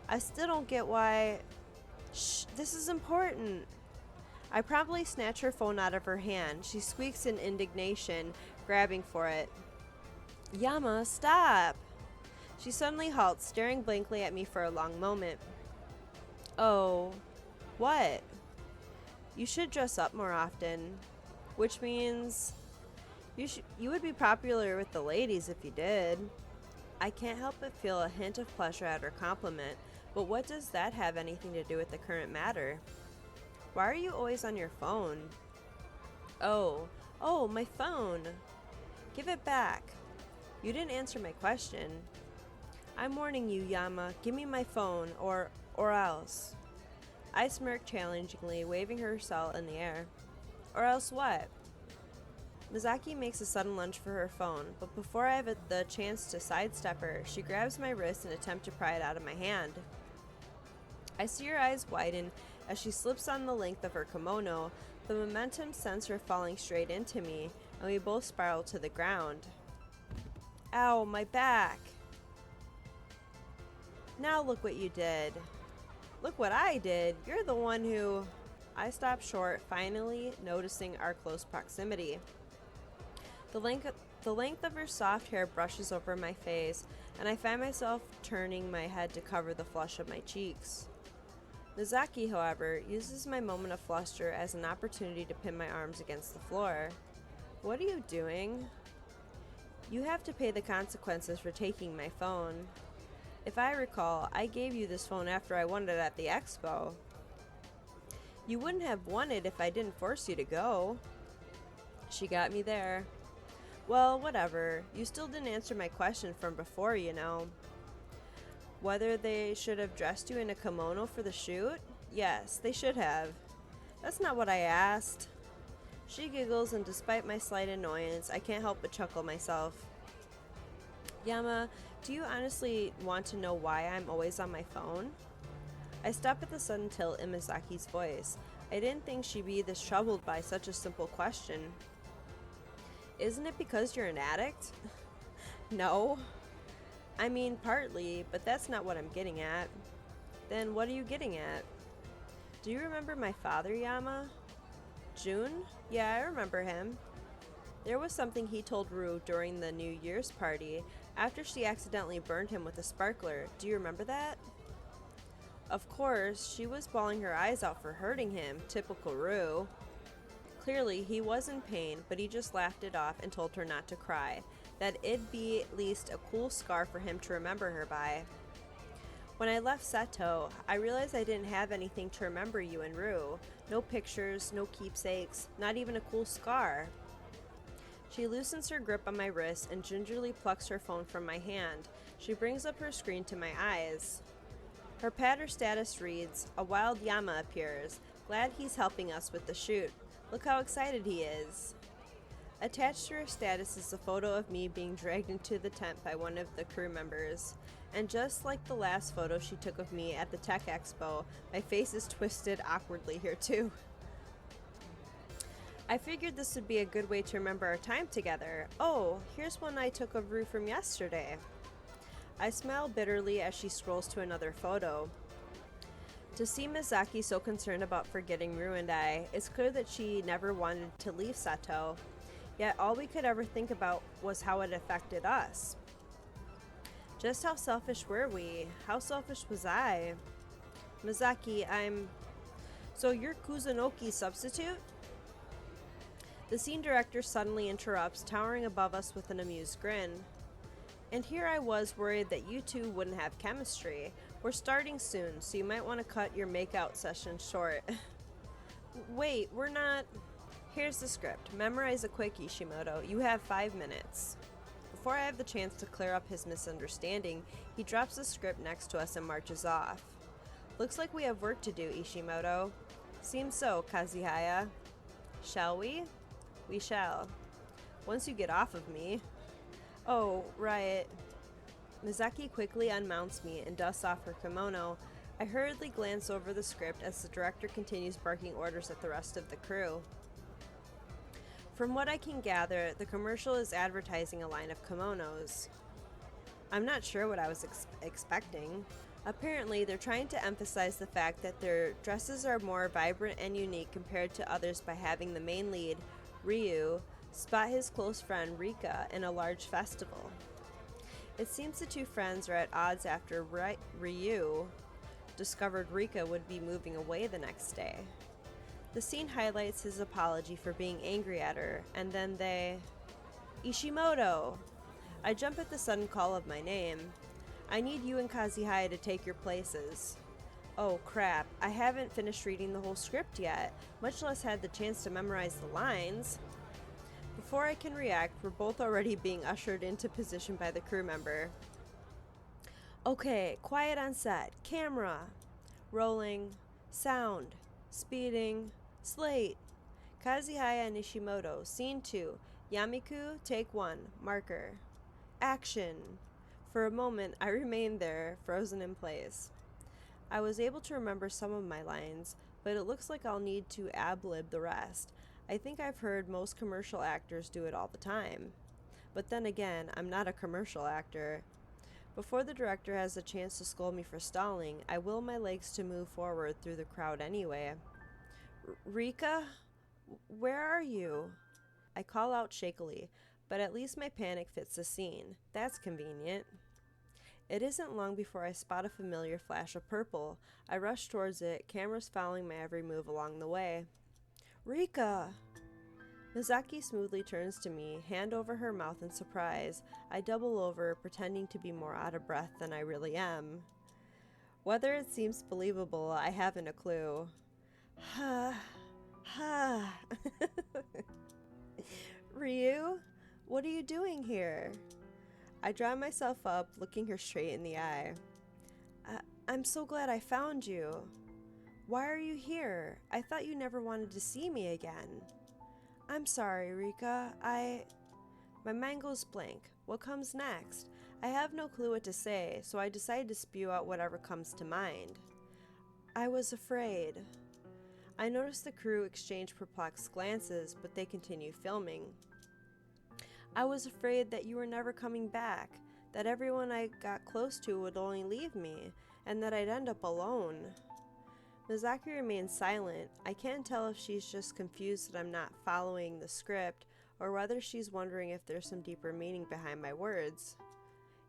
I still don't get why... Shh, this is important. I promptly snatch her phone out of her hand. She squeaks in indignation, grabbing for it. Yama, stop! She suddenly halts, staring blankly at me for a long moment. Oh, what? You should dress up more often. Which means you would be popular with the ladies if you did. I can't help but feel a hint of pleasure at her compliment, but what does that have anything to do with the current matter? Why are you always on your phone? Oh, my phone. Give it back. You didn't answer my question. I'm warning you, Yama. Give me my phone, or else. I smirk challengingly, waving her cell in the air. Or else what? Misaki makes a sudden lunge for her phone, but before I have the chance to sidestep her, she grabs my wrist in an attempt to pry it out of my hand. I see her eyes widen as she slips on the length of her kimono. The momentum sends her falling straight into me, and we both spiral to the ground. Ow, my back! Now look what you did. Look what I did. You're the one who... I stop short, finally noticing our close proximity. The length of her soft hair brushes over my face, and I find myself turning my head to cover the flush of my cheeks. Misaki, however, uses my moment of fluster as an opportunity to pin my arms against the floor. What are you doing? You have to pay the consequences for taking my phone. If I recall, I gave you this phone after I won it at the expo. You wouldn't have won it if I didn't force you to go. She got me there. Well, whatever. You still didn't answer my question from before, you know. Whether they should have dressed you in a kimono for the shoot? Yes, they should have. That's not what I asked. She giggles, and despite my slight annoyance, I can't help but chuckle myself. Yama, do you honestly want to know why I'm always on my phone? I stop at the sudden tilt in Misaki's voice. I didn't think she'd be this troubled by such a simple question. Isn't it because you're an addict? No. I mean, partly, but that's not what I'm getting at. Then what are you getting at? Do you remember my father, Yama? June? Yeah, I remember him. There was something he told Rui during the New Year's party after she accidentally burned him with a sparkler. Do you remember that? Of course, she was bawling her eyes out for hurting him, typical Rui. Clearly, he was in pain, but he just laughed it off and told her not to cry, that it'd be at least a cool scar for him to remember her by. When I left Seto, I realized I didn't have anything to remember you and Rui. No pictures, no keepsakes, not even a cool scar. She loosens her grip on my wrist and gingerly plucks her phone from my hand. She brings up her screen to my eyes. Her patter status reads, "A wild Yama appears. Glad he's helping us with the shoot. Look how excited he is." Attached to her status is a photo of me being dragged into the tent by one of the crew members. And just like the last photo she took of me at the Tech Expo, my face is twisted awkwardly here too. I figured this would be a good way to remember our time together. Oh, here's one I took of Rui from yesterday. I smile bitterly as she scrolls to another photo. To see Misaki so concerned about forgetting Rui and I, it's clear that she never wanted to leave Sato, yet all we could ever think about was how it affected us. Just how selfish were we? How selfish was I? Misaki, So you're Kuzunoki's substitute? The scene director suddenly interrupts, towering above us with an amused grin. And here I was worried that you two wouldn't have chemistry. We're starting soon, so you might want to cut your makeout session short. Wait, we're not... Here's the script. Memorize a quick, Ishimoto. You have 5 minutes. Before I have the chance to clear up his misunderstanding, he drops the script next to us and marches off. Looks like we have work to do, Ishimoto. Seems so, Kazuhaya. Shall we? We shall. Once you get off of me. Oh, right. Misaki quickly unmounts me and dusts off her kimono. I hurriedly glance over the script as the director continues barking orders at the rest of the crew. From what I can gather, the commercial is advertising a line of kimonos. I'm not sure what I was expecting. Apparently, they're trying to emphasize the fact that their dresses are more vibrant and unique compared to others by having the main lead, Ryu, spot his close friend Rika in a large festival. It seems the two friends are at odds after Ryu discovered Rika would be moving away the next day. The scene highlights his apology for being angry at her, and then they... Ishimoto! I jump at the sudden call of my name. I need you and Kazuhaya to take your places. Oh crap, I haven't finished reading the whole script yet, much less had the chance to memorize the lines. Before I can react, we're both already being ushered into position by the crew member. Okay, quiet on set. Camera. Rolling. Sound. Speeding. Slate. Kazuhaya and Ishimoto. Scene 2. Yamiku, take 1. Marker. Action. For a moment, I remained there, frozen in place. I was able to remember some of my lines, but it looks like I'll need to ad-lib the rest. I think I've heard most commercial actors do it all the time. But then again, I'm not a commercial actor. Before the director has a chance to scold me for stalling, I will my legs to move forward through the crowd anyway. Rika? Where are you? I call out shakily, but at least my panic fits the scene. That's convenient. It isn't long before I spot a familiar flash of purple. I rush towards it, cameras following my every move along the way. Rika! Misaki smoothly turns to me, hand over her mouth in surprise. I double over, pretending to be more out of breath than I really am. Whether it seems believable, I haven't a clue. Ha. Ha. Ryu? What are you doing here? I draw myself up, looking her straight in the eye. I'm so glad I found you. Why are you here? I thought you never wanted to see me again. I'm sorry, Rika. My mind goes blank. What comes next? I have no clue what to say, so I decide to spew out whatever comes to mind. I was afraid. I notice the crew exchange perplexed glances, but they continue filming. I was afraid that you were never coming back, that everyone I got close to would only leave me, and that I'd end up alone. Misaki remains silent. I can't tell if she's just confused that I'm not following the script, or whether she's wondering if there's some deeper meaning behind my words.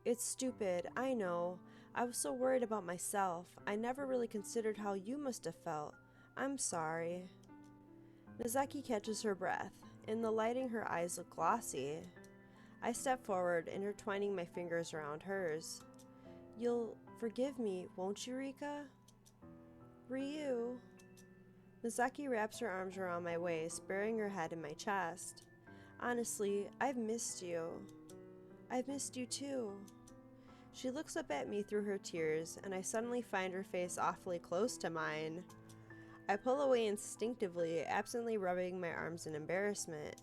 It's stupid, I know. I was so worried about myself. I never really considered how you must have felt. I'm sorry. Misaki catches her breath. In the lighting, her eyes look glossy. I step forward, intertwining my fingers around hers. You'll forgive me, won't you, Rika? Ryu. Misaki wraps her arms around my waist, burying her head in my chest. Honestly, I've missed you. I've missed you too. She looks up at me through her tears, and I suddenly find her face awfully close to mine. I pull away instinctively, absently rubbing my arms in embarrassment.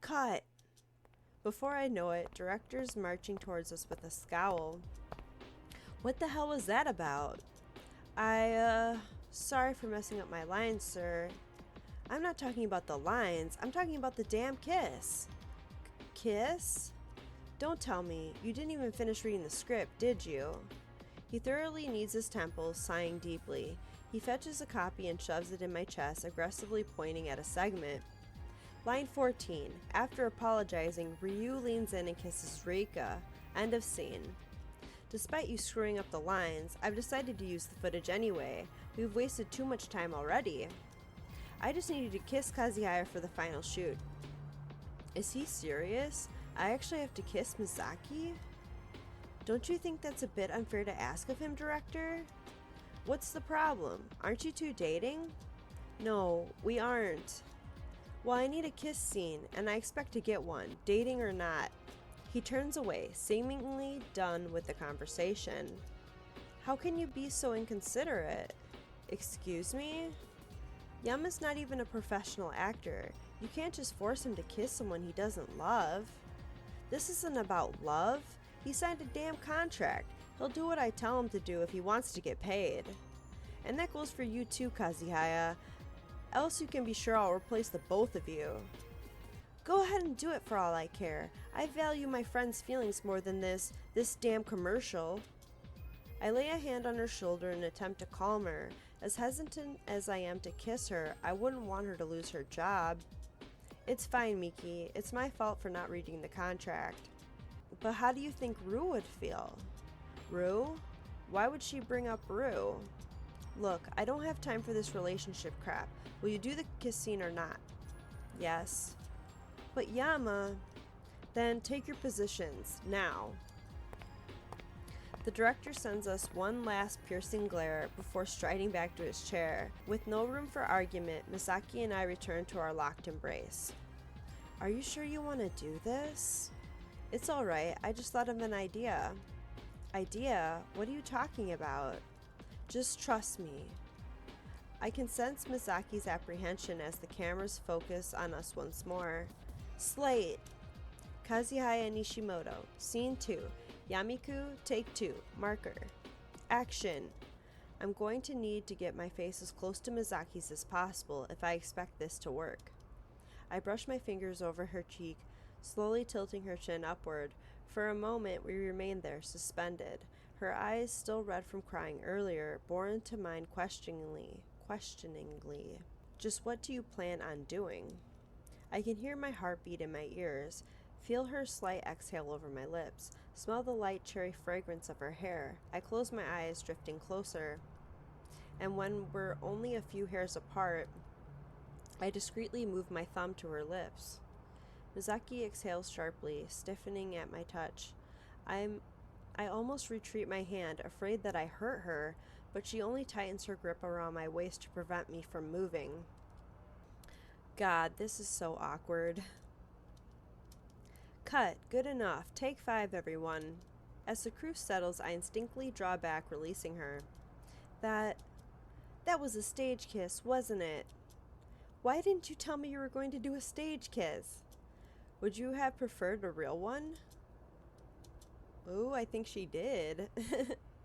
Cut! Before I know it, director's marching towards us with a scowl. What the hell was that about? Sorry for messing up my lines, sir. I'm not talking about the lines, I'm talking about the damn kiss. Kiss? Don't tell me, you didn't even finish reading the script, did you? He thoroughly kneads his temples, sighing deeply. He fetches a copy and shoves it in my chest, aggressively pointing at a segment. Line 14. After apologizing, Ryu leans in and kisses Rika. End of scene. Despite you screwing up the lines, I've decided to use the footage anyway. We've wasted too much time already. I just needed to kiss Kazuhaya for the final shoot. Is he serious? I actually have to kiss Misaki? Don't you think that's a bit unfair to ask of him, director? What's the problem? Aren't you two dating? No, we aren't. Well, I need a kiss scene, and I expect to get one, dating or not. He turns away, seemingly done with the conversation. How can you be so inconsiderate? Excuse me? Yama's not even a professional actor. You can't just force him to kiss someone he doesn't love. This isn't about love. He signed a damn contract. He'll do what I tell him to do if he wants to get paid. And that goes for you too, Kazuhaya. Else you can be sure I'll replace the both of you. Go ahead and do it for all I care. I value my friend's feelings more than this damn commercial. I lay a hand on her shoulder in an attempt to calm her. As hesitant as I am to kiss her, I wouldn't want her to lose her job. It's fine, Miki. It's my fault for not reading the contract. But how do you think Rue would feel? Rue? Why would she bring up Rue? Look, I don't have time for this relationship crap. Will you do the kiss scene or not? Yes. But Yama... Then take your positions, now. The director sends us one last piercing glare before striding back to his chair. With no room for argument, Misaki and I return to our locked embrace. Are you sure you want to do this? It's alright, I just thought of an idea. Idea? What are you talking about? Just trust me. I can sense Misaki's apprehension as the cameras focus on us once more. Slate! Kazuhaya Nishimoto, Scene 2. Yamiku, Take 2. Marker. Action! I'm going to need to get my face as close to Misaki's as possible if I expect this to work. I brush my fingers over her cheek, slowly tilting her chin upward. For a moment, we remain there, suspended. Her eyes, still red from crying earlier, bore into mine questioningly. Just what do you plan on doing? I can hear my heartbeat in my ears, feel her slight exhale over my lips, smell the light cherry fragrance of her hair. I close my eyes, drifting closer. And when we're only a few hairs apart, I discreetly move my thumb to her lips. Misaki exhales sharply, stiffening at my touch. I almost retreat my hand, afraid that I hurt her, but she only tightens her grip around my waist to prevent me from moving. God, this is so awkward. Cut. Good enough. Take 5, everyone. As the crew settles, I instinctively draw back, releasing her. That was a stage kiss, wasn't it? Why didn't you tell me you were going to do a stage kiss? Would you have preferred a real one? Ooh, I think she did.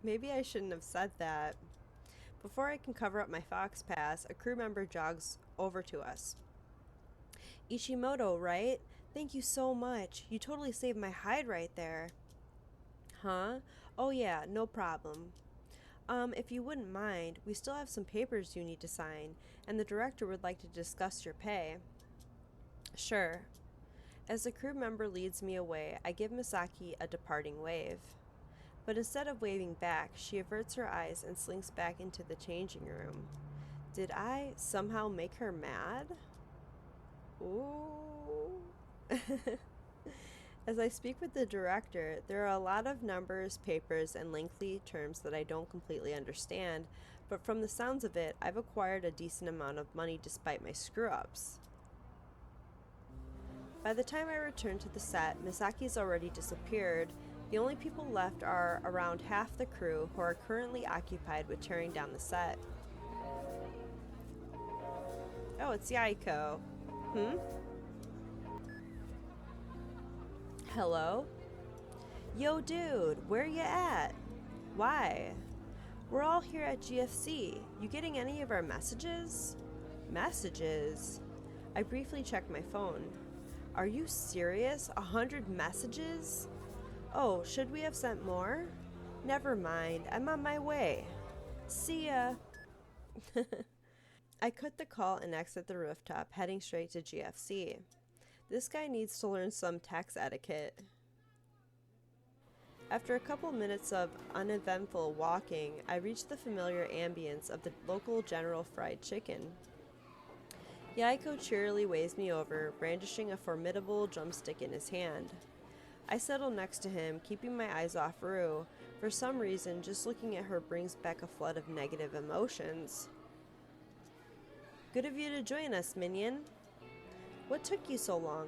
Maybe I shouldn't have said that. Before I can cover up my fox pass, a crew member jogs over to us. Ishimoto, right? Thank you so much. You totally saved my hide right there. Huh? Oh yeah, no problem. If you wouldn't mind, we still have some papers you need to sign, and the director would like to discuss your pay. Sure. As the crew member leads me away, I give Misaki a departing wave. But instead of waving back, she averts her eyes and slinks back into the changing room. Did I somehow make her mad? Ooh. As I speak with the director, there are a lot of numbers, papers, and lengthy terms that I don't completely understand, but from the sounds of it, I've acquired a decent amount of money despite my screw-ups. By the time I return to the set, Misaki's already disappeared. The only people left are around half the crew, who are currently occupied with tearing down the set. Oh, it's Yahiko. Hello? Yo, dude, where you at? Why? We're all here at GFC. You getting any of our messages? Messages? I briefly checked my phone. Are you serious? 100 messages? Oh, should we have sent more? Never mind, I'm on my way. See ya. I cut the call and exit the rooftop, heading straight to GFC. This guy needs to learn some tax etiquette. After a couple minutes of uneventful walking, I reached the familiar ambience of the local General Fried Chicken. Yahiko cheerily waves me over, brandishing a formidable drumstick in his hand. I settle next to him, keeping my eyes off Rue. For some reason, just looking at her brings back a flood of negative emotions. Good of you to join us, minion. What took you so long?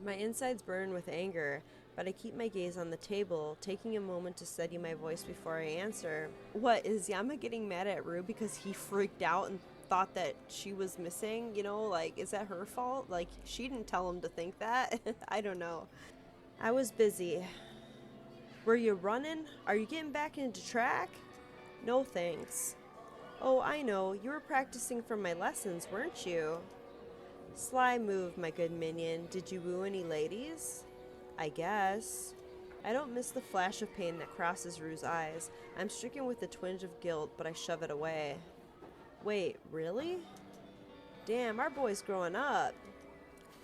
My insides burn with anger, but I keep my gaze on the table, taking a moment to steady my voice before I answer. What, is Yama getting mad at Rue because he freaked out and thought that she was missing? You know, like, is that her fault? Like, she didn't tell him to think that? I don't know. I was busy. Were you running? Are you getting back into track? No thanks. Oh, I know. You were practicing for my lessons, weren't you? Sly move, my good minion. Did you woo any ladies? I guess. I don't miss the flash of pain that crosses Rue's eyes. I'm stricken with a twinge of guilt, but I shove it away. Wait, really? Damn, our boy's growing up.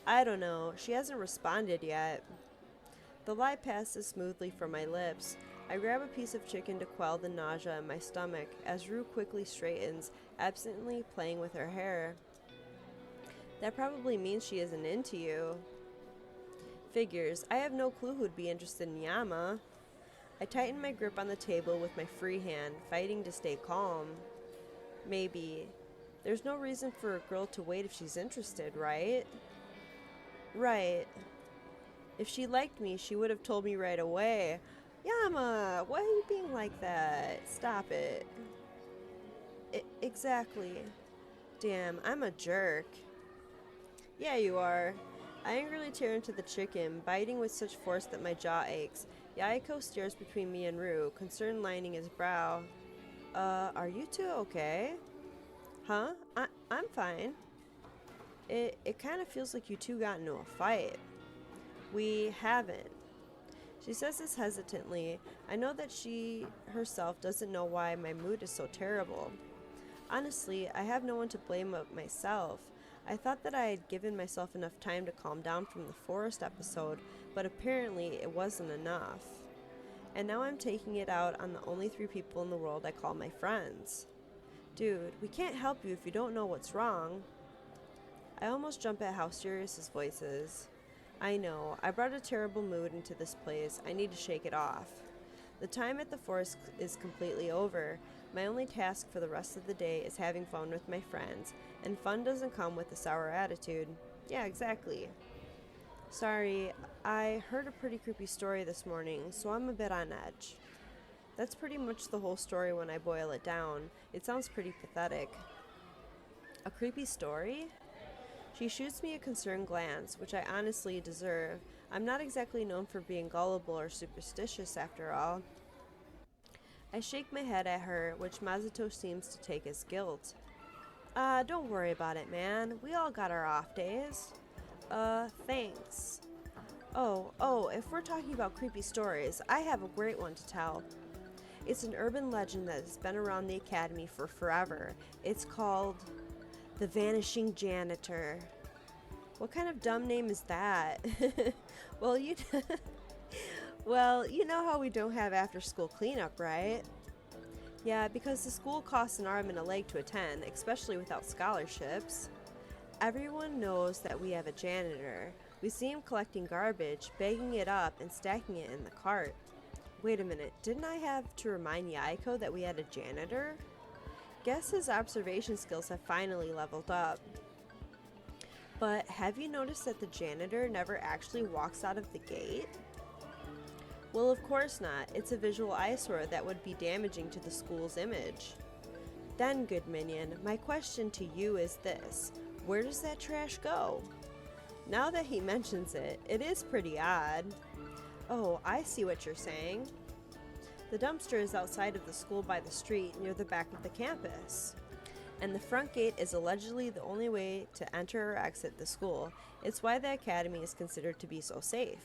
I don't know. She hasn't responded yet. The lie passes smoothly from my lips. I grab a piece of chicken to quell the nausea in my stomach as Rue quickly straightens, absently playing with her hair. That probably means she isn't into you. Figures. I have no clue who'd be interested in Yama. I tighten my grip on the table with my free hand, fighting to stay calm. Maybe. There's no reason for a girl to wait if she's interested, right? Right. If she liked me, she would have told me right away. Yama, why are you being like that? Stop it. Exactly. Damn, I'm a jerk. Yeah, you are. I angrily tear into the chicken, biting with such force that my jaw aches. Yahiko stares between me and Rue, concern lining his brow. Are you two okay? Huh? I'm fine. It kind of feels like you two got into a fight. We haven't. She says this hesitantly. I know that she herself doesn't know why my mood is so terrible. Honestly, I have no one to blame but myself. I thought that I had given myself enough time to calm down from the forest episode, but apparently it wasn't enough. And now I'm taking it out on the only 3 people in the world I call my friends. Dude, we can't help you if you don't know what's wrong. I almost jump at how serious his voice is. I know, I brought a terrible mood into this place. I need to shake it off. The time at the forest is completely over. My only task for the rest of the day is having fun with my friends, and fun doesn't come with a sour attitude. Yeah, exactly. Sorry, I heard a pretty creepy story this morning, so I'm a bit on edge. That's pretty much the whole story when I boil it down. It sounds pretty pathetic. A creepy story? She shoots me a concerned glance, which I honestly deserve. I'm not exactly known for being gullible or superstitious, after all. I shake my head at her, which Masato seems to take as guilt. Don't worry about it, man. We all got our off days. Thanks. Oh, if we're talking about creepy stories, I have a great one to tell. It's an urban legend that has been around the academy for forever. It's called The Vanishing Janitor. What kind of dumb name is that? Well, you know how we don't have after-school cleanup, right? Yeah, because the school costs an arm and a leg to attend, especially without scholarships. Everyone knows that we have a janitor. We see him collecting garbage, bagging it up, and stacking it in the cart. Wait a minute, didn't I have to remind Yahiko that we had a janitor? Guess his observation skills have finally leveled up. But have you noticed that the janitor never actually walks out of the gate? Well, of course not. It's a visual eyesore that would be damaging to the school's image. Then, good minion, my question to you is this. Where does that trash go? Now that he mentions it, it is pretty odd. Oh, I see what you're saying. The dumpster is outside of the school by the street near the back of the campus. And the front gate is allegedly the only way to enter or exit the school. It's why the academy is considered to be so safe.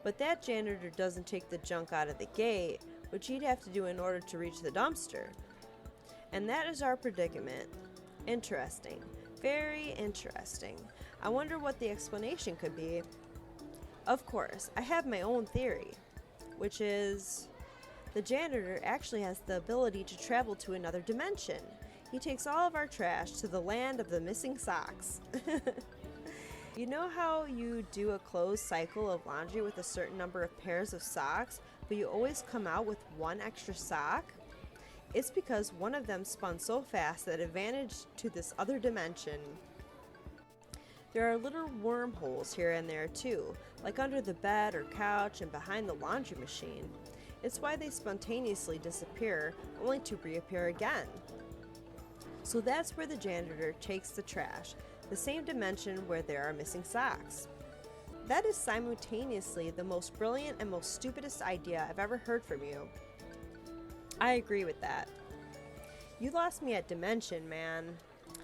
But that janitor doesn't take the junk out of the gate, which he'd have to do in order to reach the dumpster. And that is our predicament. Interesting. Very interesting. I wonder what the explanation could be. Of course, I have my own theory, which is the janitor actually has the ability to travel to another dimension. He takes all of our trash to the land of the missing socks. You know how you do a closed cycle of laundry with a certain number of pairs of socks, but you always come out with one extra sock? It's because one of them spun so fast that it vanished to this other dimension. There are little wormholes here and there too, like under the bed or couch and behind the laundry machine. It's why they spontaneously disappear, only to reappear again. So that's where the janitor takes the trash, the same dimension where there are missing socks. That is simultaneously the most brilliant and most stupidest idea I've ever heard from you. I agree with that. You lost me at dimension, man.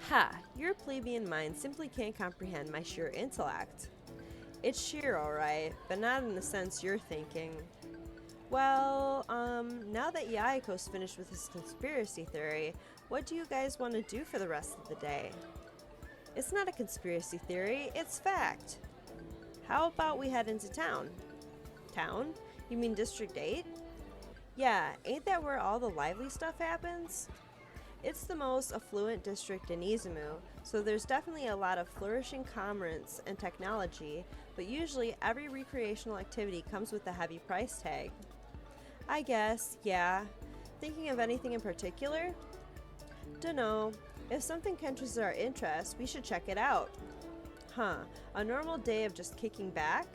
Ha, your plebeian mind simply can't comprehend my sheer intellect. It's sheer, alright, but not in the sense you're thinking. Well, now that Yahiko's finished with his conspiracy theory, what do you guys want to do for the rest of the day? It's not a conspiracy theory, it's fact. How about we head into town? Town? You mean District 8? Yeah, ain't that where all the lively stuff happens? It's the most affluent district in Izumo, so there's definitely a lot of flourishing commerce and technology, but usually every recreational activity comes with a heavy price tag. I guess, yeah. Thinking of anything in particular? Dunno. If something catches our interest, we should check it out. Huh, a normal day of just kicking back?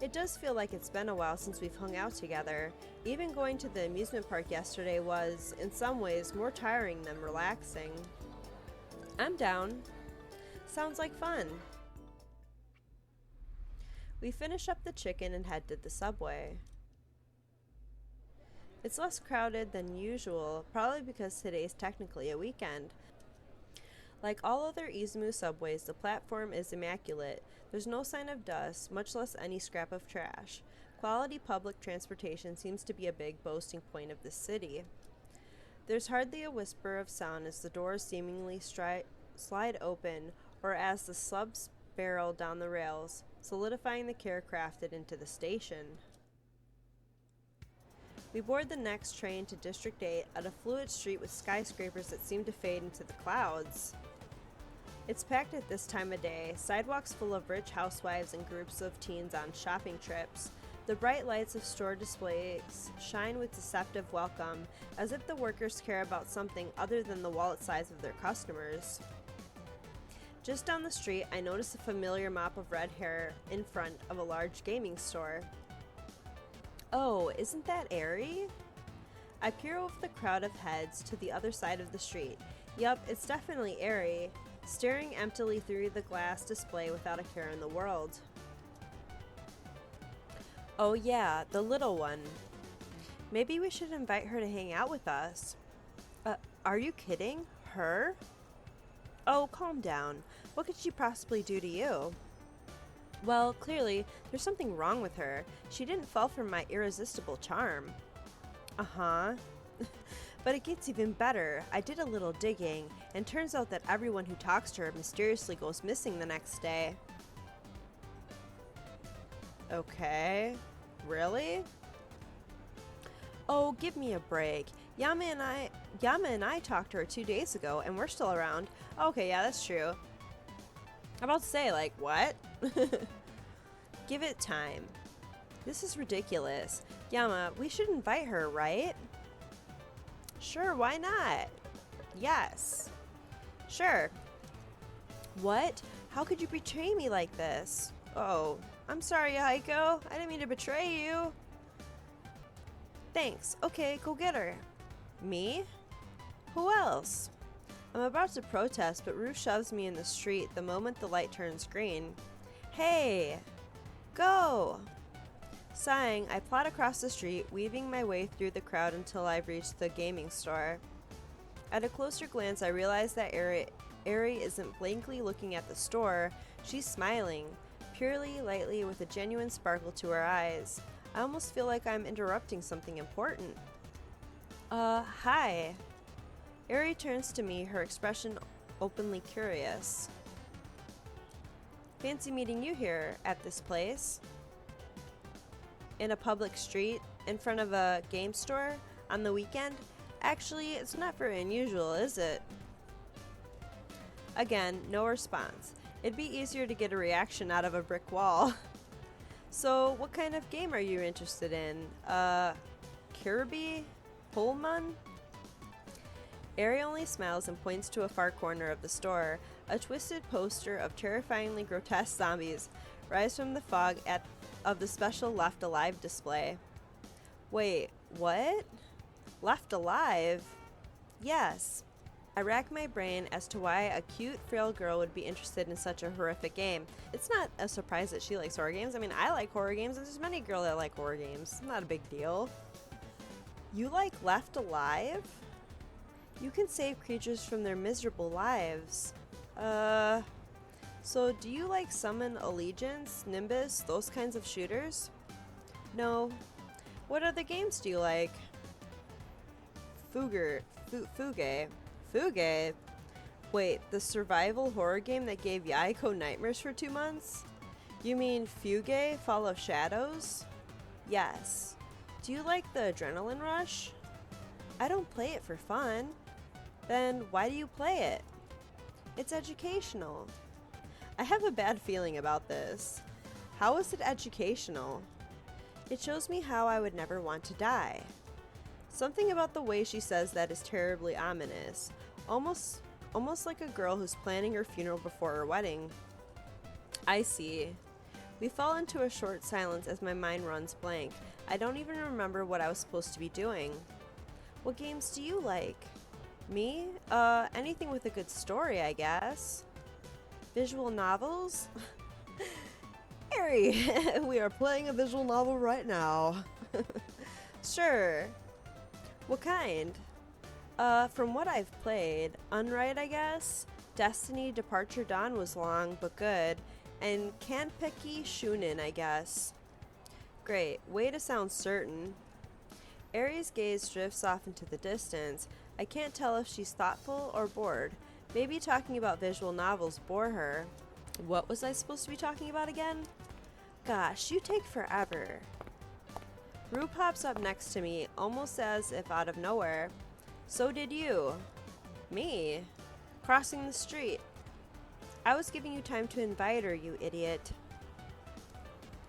It does feel like it's been a while since we've hung out together. Even going to the amusement park yesterday was, in some ways, more tiring than relaxing. I'm down. Sounds like fun. We finish up the chicken and head to the subway. It's less crowded than usual, probably because today's technically a weekend. Like all other Izumo subways, the platform is immaculate. There's no sign of dust, much less any scrap of trash. Quality public transportation seems to be a big boasting point of the city. There's hardly a whisper of sound as the doors seemingly slide open, or as the slubs barrel down the rails, solidifying the care crafted into the station. We board the next train to District 8 at a fluid street with skyscrapers that seem to fade into the clouds. It's packed at this time of day, sidewalks full of rich housewives and groups of teens on shopping trips. The bright lights of store displays shine with deceptive welcome, as if the workers care about something other than the wallet size of their customers. Just down the street, I notice a familiar mop of red hair in front of a large gaming store. Oh, isn't that Airi? I peer over the crowd of heads to the other side of the street. Yup, it's definitely Airi, staring emptily through the glass display without a care in the world. Oh yeah, the little one. Maybe we should invite her to hang out with us. Are you kidding? Her? Oh, calm down. What could she possibly do to you? Well, clearly, there's something wrong with her. She didn't fall for my irresistible charm. Uh-huh. But it gets even better. I did a little digging, and turns out that everyone who talks to her mysteriously goes missing the next day. Okay. Really? Oh, give me a break. Yama and I talked to her 2 days ago, and we're still around. Okay, yeah, that's true. I'm about to say, like, what? Give it time. This is ridiculous. Yama, we should invite her, right? Sure, why not? Yes. Sure. What? How could you betray me like this? Oh, I'm sorry, Yahiko. I didn't mean to betray you. Thanks. Okay, go get her. Me? Who else? I'm about to protest, but Rue shoves me in the street the moment the light turns green. Hey! Go! Sighing, I plod across the street, weaving my way through the crowd until I've reached the gaming store. At a closer glance, I realize that Airi isn't blankly looking at the store. She's smiling, purely, lightly, with a genuine sparkle to her eyes. I almost feel like I'm interrupting something important. Hi. Airi turns to me, her expression openly curious. Fancy meeting you here at this place. In a public street, in front of a game store, on the weekend? Actually, it's not very unusual, is it? Again, no response. It'd be easier to get a reaction out of a brick wall. So, what kind of game are you interested in? Kirby? Pullman? Airi only smiles and points to a far corner of the store. A twisted poster of terrifyingly grotesque zombies rise from the fog of the special Left Alive display. Wait, what? Left Alive? Yes. I rack my brain as to why a cute, frail girl would be interested in such a horrific game. It's not a surprise that she likes horror games. I mean, I like horror games, and there's many girls that like horror games. It's not a big deal. You like Left Alive? You can save creatures from their miserable lives. So do you like Summon Allegiance, Nimbus, those kinds of shooters? No. What other games do you like? Fugue? Wait, the survival horror game that gave Yahiko nightmares for 2 months? You mean Fugue, Fall of Shadows? Yes. Do you like the adrenaline rush? I don't play it for fun. Then why do you play it? It's educational. I have a bad feeling about this. How is it educational? It shows me how I would never want to die. Something about the way she says that is terribly ominous. Almost like a girl who's planning her funeral before her wedding. I see. We fall into a short silence as my mind runs blank. I don't even remember what I was supposed to be doing. What games do you like? Me? Anything with a good story, I guess. Visual novels? Airi, we are playing a visual novel right now. Sure. What kind? From what I've played, Unright, I guess. Destiny Departure Dawn was long but good. And Kanpeki Shunin, I guess. Great. Way to sound certain. Airi's gaze drifts off into the distance. I can't tell if she's thoughtful or bored. Maybe talking about visual novels bore her. What was I supposed to be talking about again? Gosh, you take forever. Rue pops up next to me, almost as if out of nowhere. So did you. Me? Crossing the street. I was giving you time to invite her, you idiot.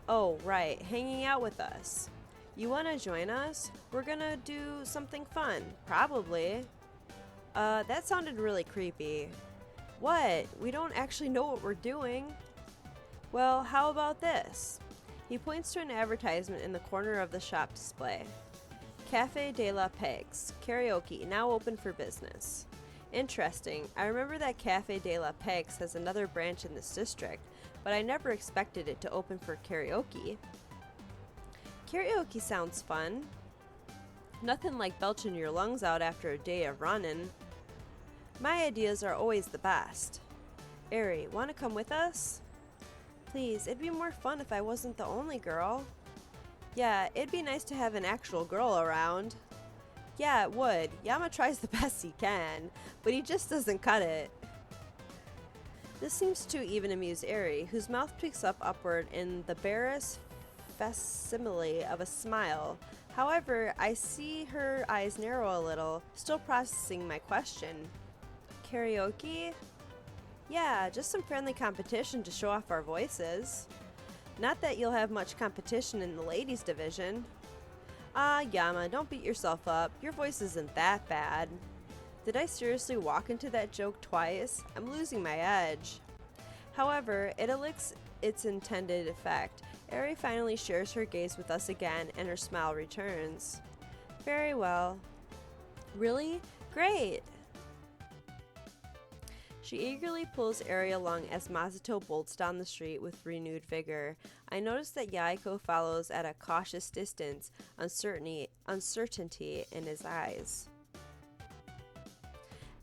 Oh, right, hanging out with us. You want to join us? We're gonna do something fun. Probably. That sounded really creepy. What? We don't actually know what we're doing. Well, how about this? He points to an advertisement in the corner of the shop display. Café de la Pegs. Karaoke, now open for business. Interesting. I remember that Café de la Pegs has another branch in this district, but I never expected it to open for karaoke. Karaoke sounds fun. Nothing like belching your lungs out after a day of running. My ideas are always the best. Airi, want to come with us? Please, it'd be more fun if I wasn't the only girl. Yeah, it'd be nice to have an actual girl around. Yeah, it would. Yama tries the best he can, but he just doesn't cut it. This seems to even amuse Airi, whose mouth tweaks up upward in the barest facsimile of a smile. However, I see her eyes narrow a little, still processing my question. Karaoke? Yeah, just some friendly competition to show off our voices. Not that you'll have much competition in the ladies' division. Yama, don't beat yourself up. Your voice isn't that bad. Did I seriously walk into that joke twice? I'm losing my edge. However, it elicits its intended effect. Airi finally shares her gaze with us again, and her smile returns. Very well. Really? Great! She eagerly pulls Airi along as Masato bolts down the street with renewed vigor. I notice that Yahiko follows at a cautious distance, uncertainty in his eyes.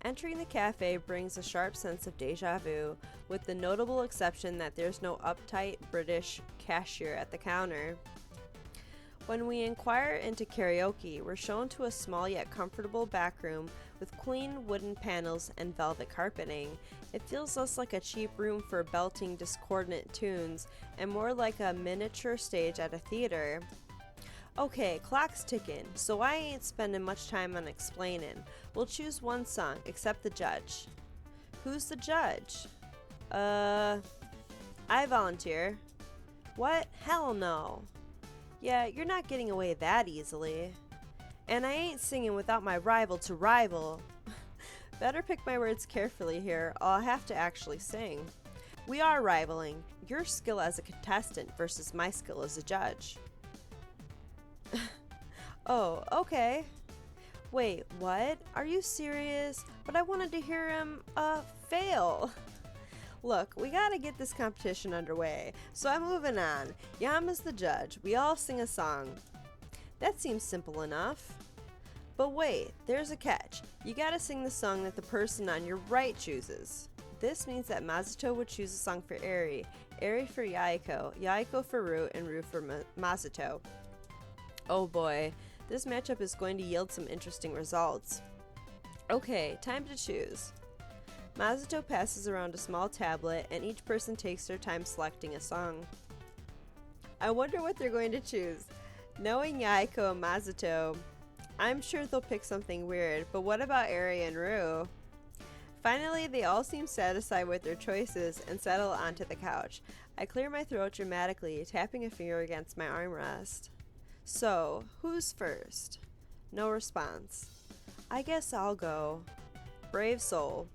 Entering the cafe brings a sharp sense of deja vu, with the notable exception that there's no uptight British cashier at the counter. When we inquire into Karaoke, we're shown to a small yet comfortable back room with clean wooden panels and velvet carpeting. It feels less like a cheap room for belting discordant tunes and more like a miniature stage at a theater. Okay, clock's ticking, so I ain't spending much time on explaining. We'll choose one song, except the judge. Who's the judge? I volunteer. What? Hell no. Yeah, you're not getting away that easily. And I ain't singing without my rival to rival. Better pick my words carefully here, or I'll have to actually sing. We are rivaling, your skill as a contestant versus my skill as a judge. Oh, okay. Wait, what? Are you serious? But I wanted to hear him, fail. Look, we gotta get this competition underway, so I'm moving on. Yama's the judge. We all sing a song. That seems simple enough. But wait, there's a catch. You gotta sing the song that the person on your right chooses. This means that Masato would choose a song for Airi, Airi for Yahiko, Yahiko for Rui, and Rui for Masato. Oh boy, this matchup is going to yield some interesting results. Okay, time to choose. Masato passes around a small tablet, and each person takes their time selecting a song. I wonder what they're going to choose. Knowing Yahiko and Masato, I'm sure they'll pick something weird, but what about Airi and Rui? Finally, they all seem satisfied with their choices and settle onto the couch. I clear my throat dramatically, tapping a finger against my armrest. So, who's first? No response. I guess I'll go. Brave soul.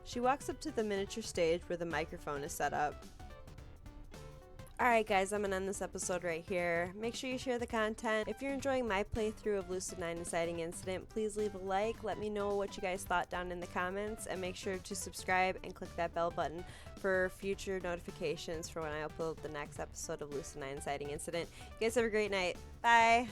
She walks up to the miniature stage where the microphone is set up. Alright guys, I'm going to end this episode right here. Make sure you share the content. If you're enjoying my playthrough of Lucid 9 Inciting Incident, please leave a like. Let me know what you guys thought down in the comments. And make sure to subscribe and click that bell button for future notifications for when I upload the next episode of Lucid 9 Inciting Incident. You guys have a great night. Bye!